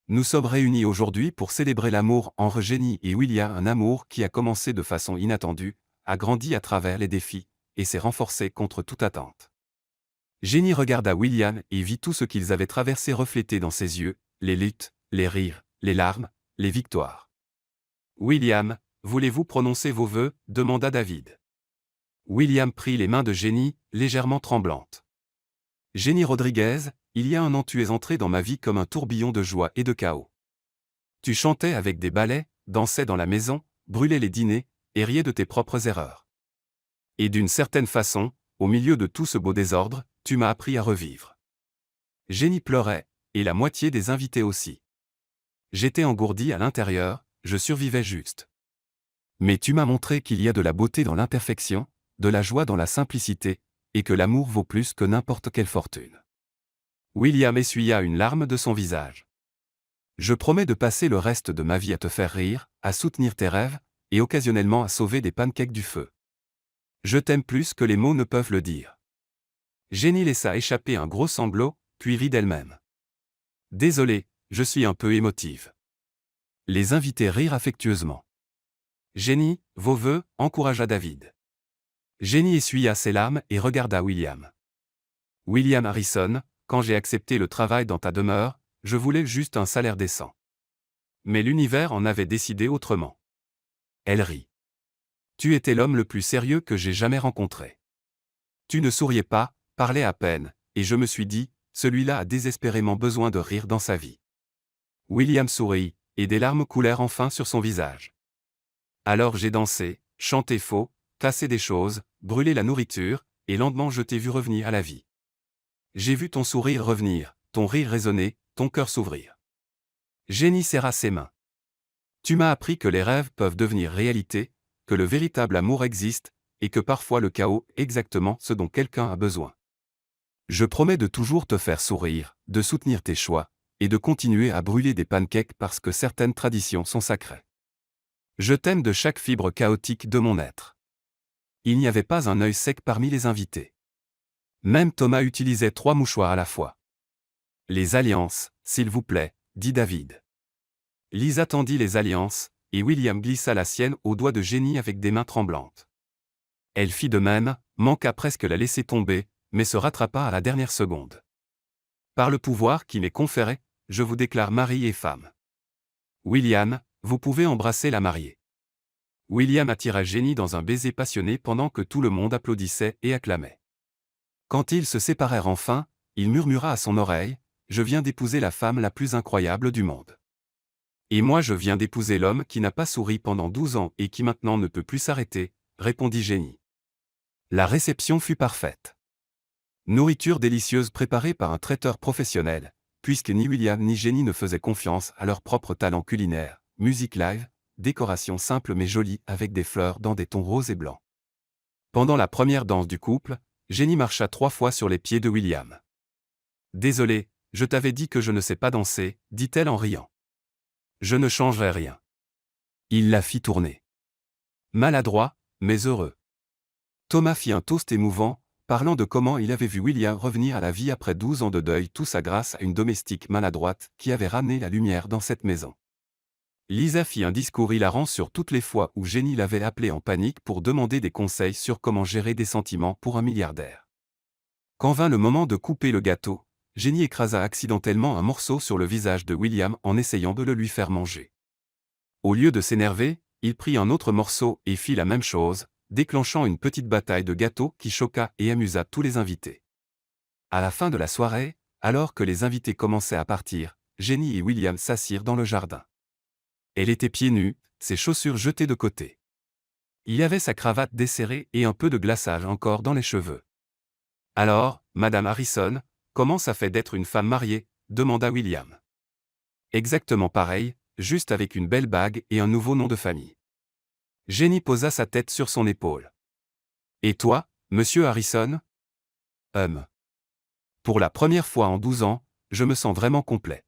Nous sommes réunis aujourd'hui pour célébrer l'amour entre Jenny et William, un amour qui a commencé de façon inattendue, a grandi à travers les défis, et s'est renforcé contre toute attente. Jenny regarda William et vit tout ce qu'ils avaient traversé reflété dans ses yeux, les luttes, les rires, les larmes, les victoires. William, voulez-vous prononcer vos vœux, demanda David. William prit les mains de Jenny, légèrement tremblantes. Jenny Rodriguez, il y a un an tu es entré dans ma vie comme un tourbillon de joie et de chaos. Tu chantais avec des ballets, dansais dans la maison, brûlais les dîners, et riais de tes propres erreurs. Et d'une certaine façon, au milieu de tout ce beau désordre, tu m'as appris à revivre. Jenny pleurait, et la moitié des invités aussi. J'étais engourdi à l'intérieur, je survivais juste. Mais tu m'as montré qu'il y a de la beauté dans l'imperfection, de la joie dans la simplicité, et que l'amour vaut plus que n'importe quelle fortune. William essuya une larme de son visage. Je promets de passer le reste de ma vie à te faire rire, à soutenir tes rêves, et occasionnellement à sauver des pancakes du feu. Je t'aime plus que les mots ne peuvent le dire. Jenny laissa échapper un gros sanglot, puis rit d'elle-même. Désolé, je suis un peu émotive. Les invités rirent affectueusement. Jenny, vos vœux, encouragea David. Jenny essuya ses larmes et regarda William. William Harrison, quand j'ai accepté le travail dans ta demeure, je voulais juste un salaire décent. Mais l'univers en avait décidé autrement. Elle rit. Tu étais l'homme le plus sérieux que j'ai jamais rencontré. Tu ne souriais pas, parlais à peine, et je me suis dit, celui-là a désespérément besoin de rire dans sa vie. William sourit, et des larmes coulèrent enfin sur son visage. Alors j'ai dansé, chanté faux, cassé des choses, brûlé la nourriture, et lentement je t'ai vu revenir à la vie. J'ai vu ton sourire revenir, ton rire résonner, ton cœur s'ouvrir. Jenny serra ses mains. Tu m'as appris que les rêves peuvent devenir réalité, que le véritable amour existe, et que parfois le chaos est exactement ce dont quelqu'un a besoin. Je promets de toujours te faire sourire, de soutenir tes choix, et de continuer à brûler des pancakes parce que certaines traditions sont sacrées. Je t'aime de chaque fibre chaotique de mon être. Il n'y avait pas un œil sec parmi les invités. Même Thomas utilisait 3 mouchoirs à la fois. Les alliances, s'il vous plaît, dit David. Lisa tendit les alliances, et William glissa la sienne au doigt de Jenny avec des mains tremblantes. Elle fit de même, manqua presque la laisser tomber, mais se rattrapa à la dernière seconde. Par le pouvoir qui m'est conféré, je vous déclare mari et femme. William, vous pouvez embrasser la mariée. William attira Jenny dans un baiser passionné pendant que tout le monde applaudissait et acclamait. Quand ils se séparèrent enfin, il murmura à son oreille, « Je viens d'épouser la femme la plus incroyable du monde. Et moi je viens d'épouser l'homme qui n'a pas souri pendant 12 ans et qui maintenant ne peut plus s'arrêter, » répondit Jenny. La réception fut parfaite. Nourriture délicieuse préparée par un traiteur professionnel, puisque ni William ni Jenny ne faisaient confiance à leur propre talent culinaire, musique live, décoration simple mais jolie avec des fleurs dans des tons roses et blancs. Pendant la première danse du couple, Jenny marcha 3 fois sur les pieds de William. « Désolé, je t'avais dit que je ne sais pas danser, dit-elle en riant. Je ne changerai rien. » Il la fit tourner. Maladroit, mais heureux. Thomas fit un toast émouvant, parlant de comment il avait vu William revenir à la vie après 12 ans de deuil, tout ça grâce à une domestique maladroite qui avait ramené la lumière dans cette maison. Lisa fit un discours hilarant sur toutes les fois où Jenny l'avait appelé en panique pour demander des conseils sur comment gérer des sentiments pour un milliardaire. Quand vint le moment de couper le gâteau, Jenny écrasa accidentellement un morceau sur le visage de William en essayant de le lui faire manger. Au lieu de s'énerver, il prit un autre morceau et fit la même chose, déclenchant une petite bataille de gâteaux qui choqua et amusa tous les invités. À la fin de la soirée, alors que les invités commençaient à partir, Jenny et William s'assirent dans le jardin. Elle était pieds nus, ses chaussures jetées de côté. Il y avait sa cravate desserrée et un peu de glaçage encore dans les cheveux. « Alors, Madame Harrison, comment ça fait d'être une femme mariée ?» demanda William. « Exactement pareil, juste avec une belle bague et un nouveau nom de famille. » Jenny posa sa tête sur son épaule. « Et toi, Monsieur Harrison ?» Pour la première fois en 12 ans, je me sens vraiment complet. »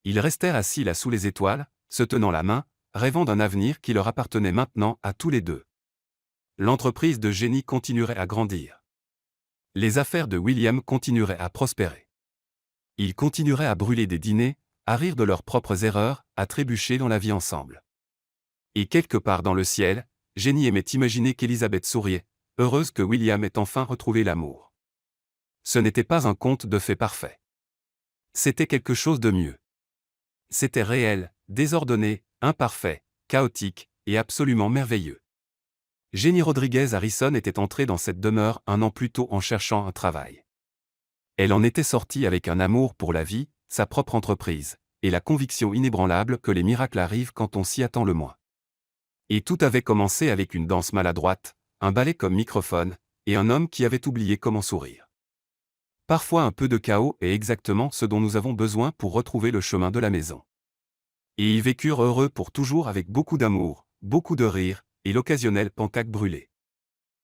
Ils restèrent assis là sous les étoiles, se tenant la main, rêvant d'un avenir qui leur appartenait maintenant à tous les deux. l'entreprise de Jenny continuerait à grandir. Les affaires de William continueraient à prospérer. Ils continueraient à brûler des dîners, à rire de leurs propres erreurs, à trébucher dans la vie ensemble. Et quelque part dans le ciel, Jenny aimait imaginer qu'Elizabeth souriait, heureuse que William ait enfin retrouvé l'amour. Ce n'était pas un conte de fées parfait. C'était quelque chose de mieux. C'était réel, désordonné, imparfait, chaotique, et absolument merveilleux. Jenny Rodriguez Harrison était entrée dans cette demeure un an plus tôt en cherchant un travail. Elle en était sortie avec un amour pour la vie, sa propre entreprise, et la conviction inébranlable que les miracles arrivent quand on s'y attend le moins. Et tout avait commencé avec une danse maladroite, un ballet comme microphone, et un homme qui avait oublié comment sourire. Parfois un peu de chaos est exactement ce dont nous avons besoin pour retrouver le chemin de la maison. Et ils vécurent heureux pour toujours avec beaucoup d'amour, beaucoup de rire, et l'occasionnel pancake brûlé.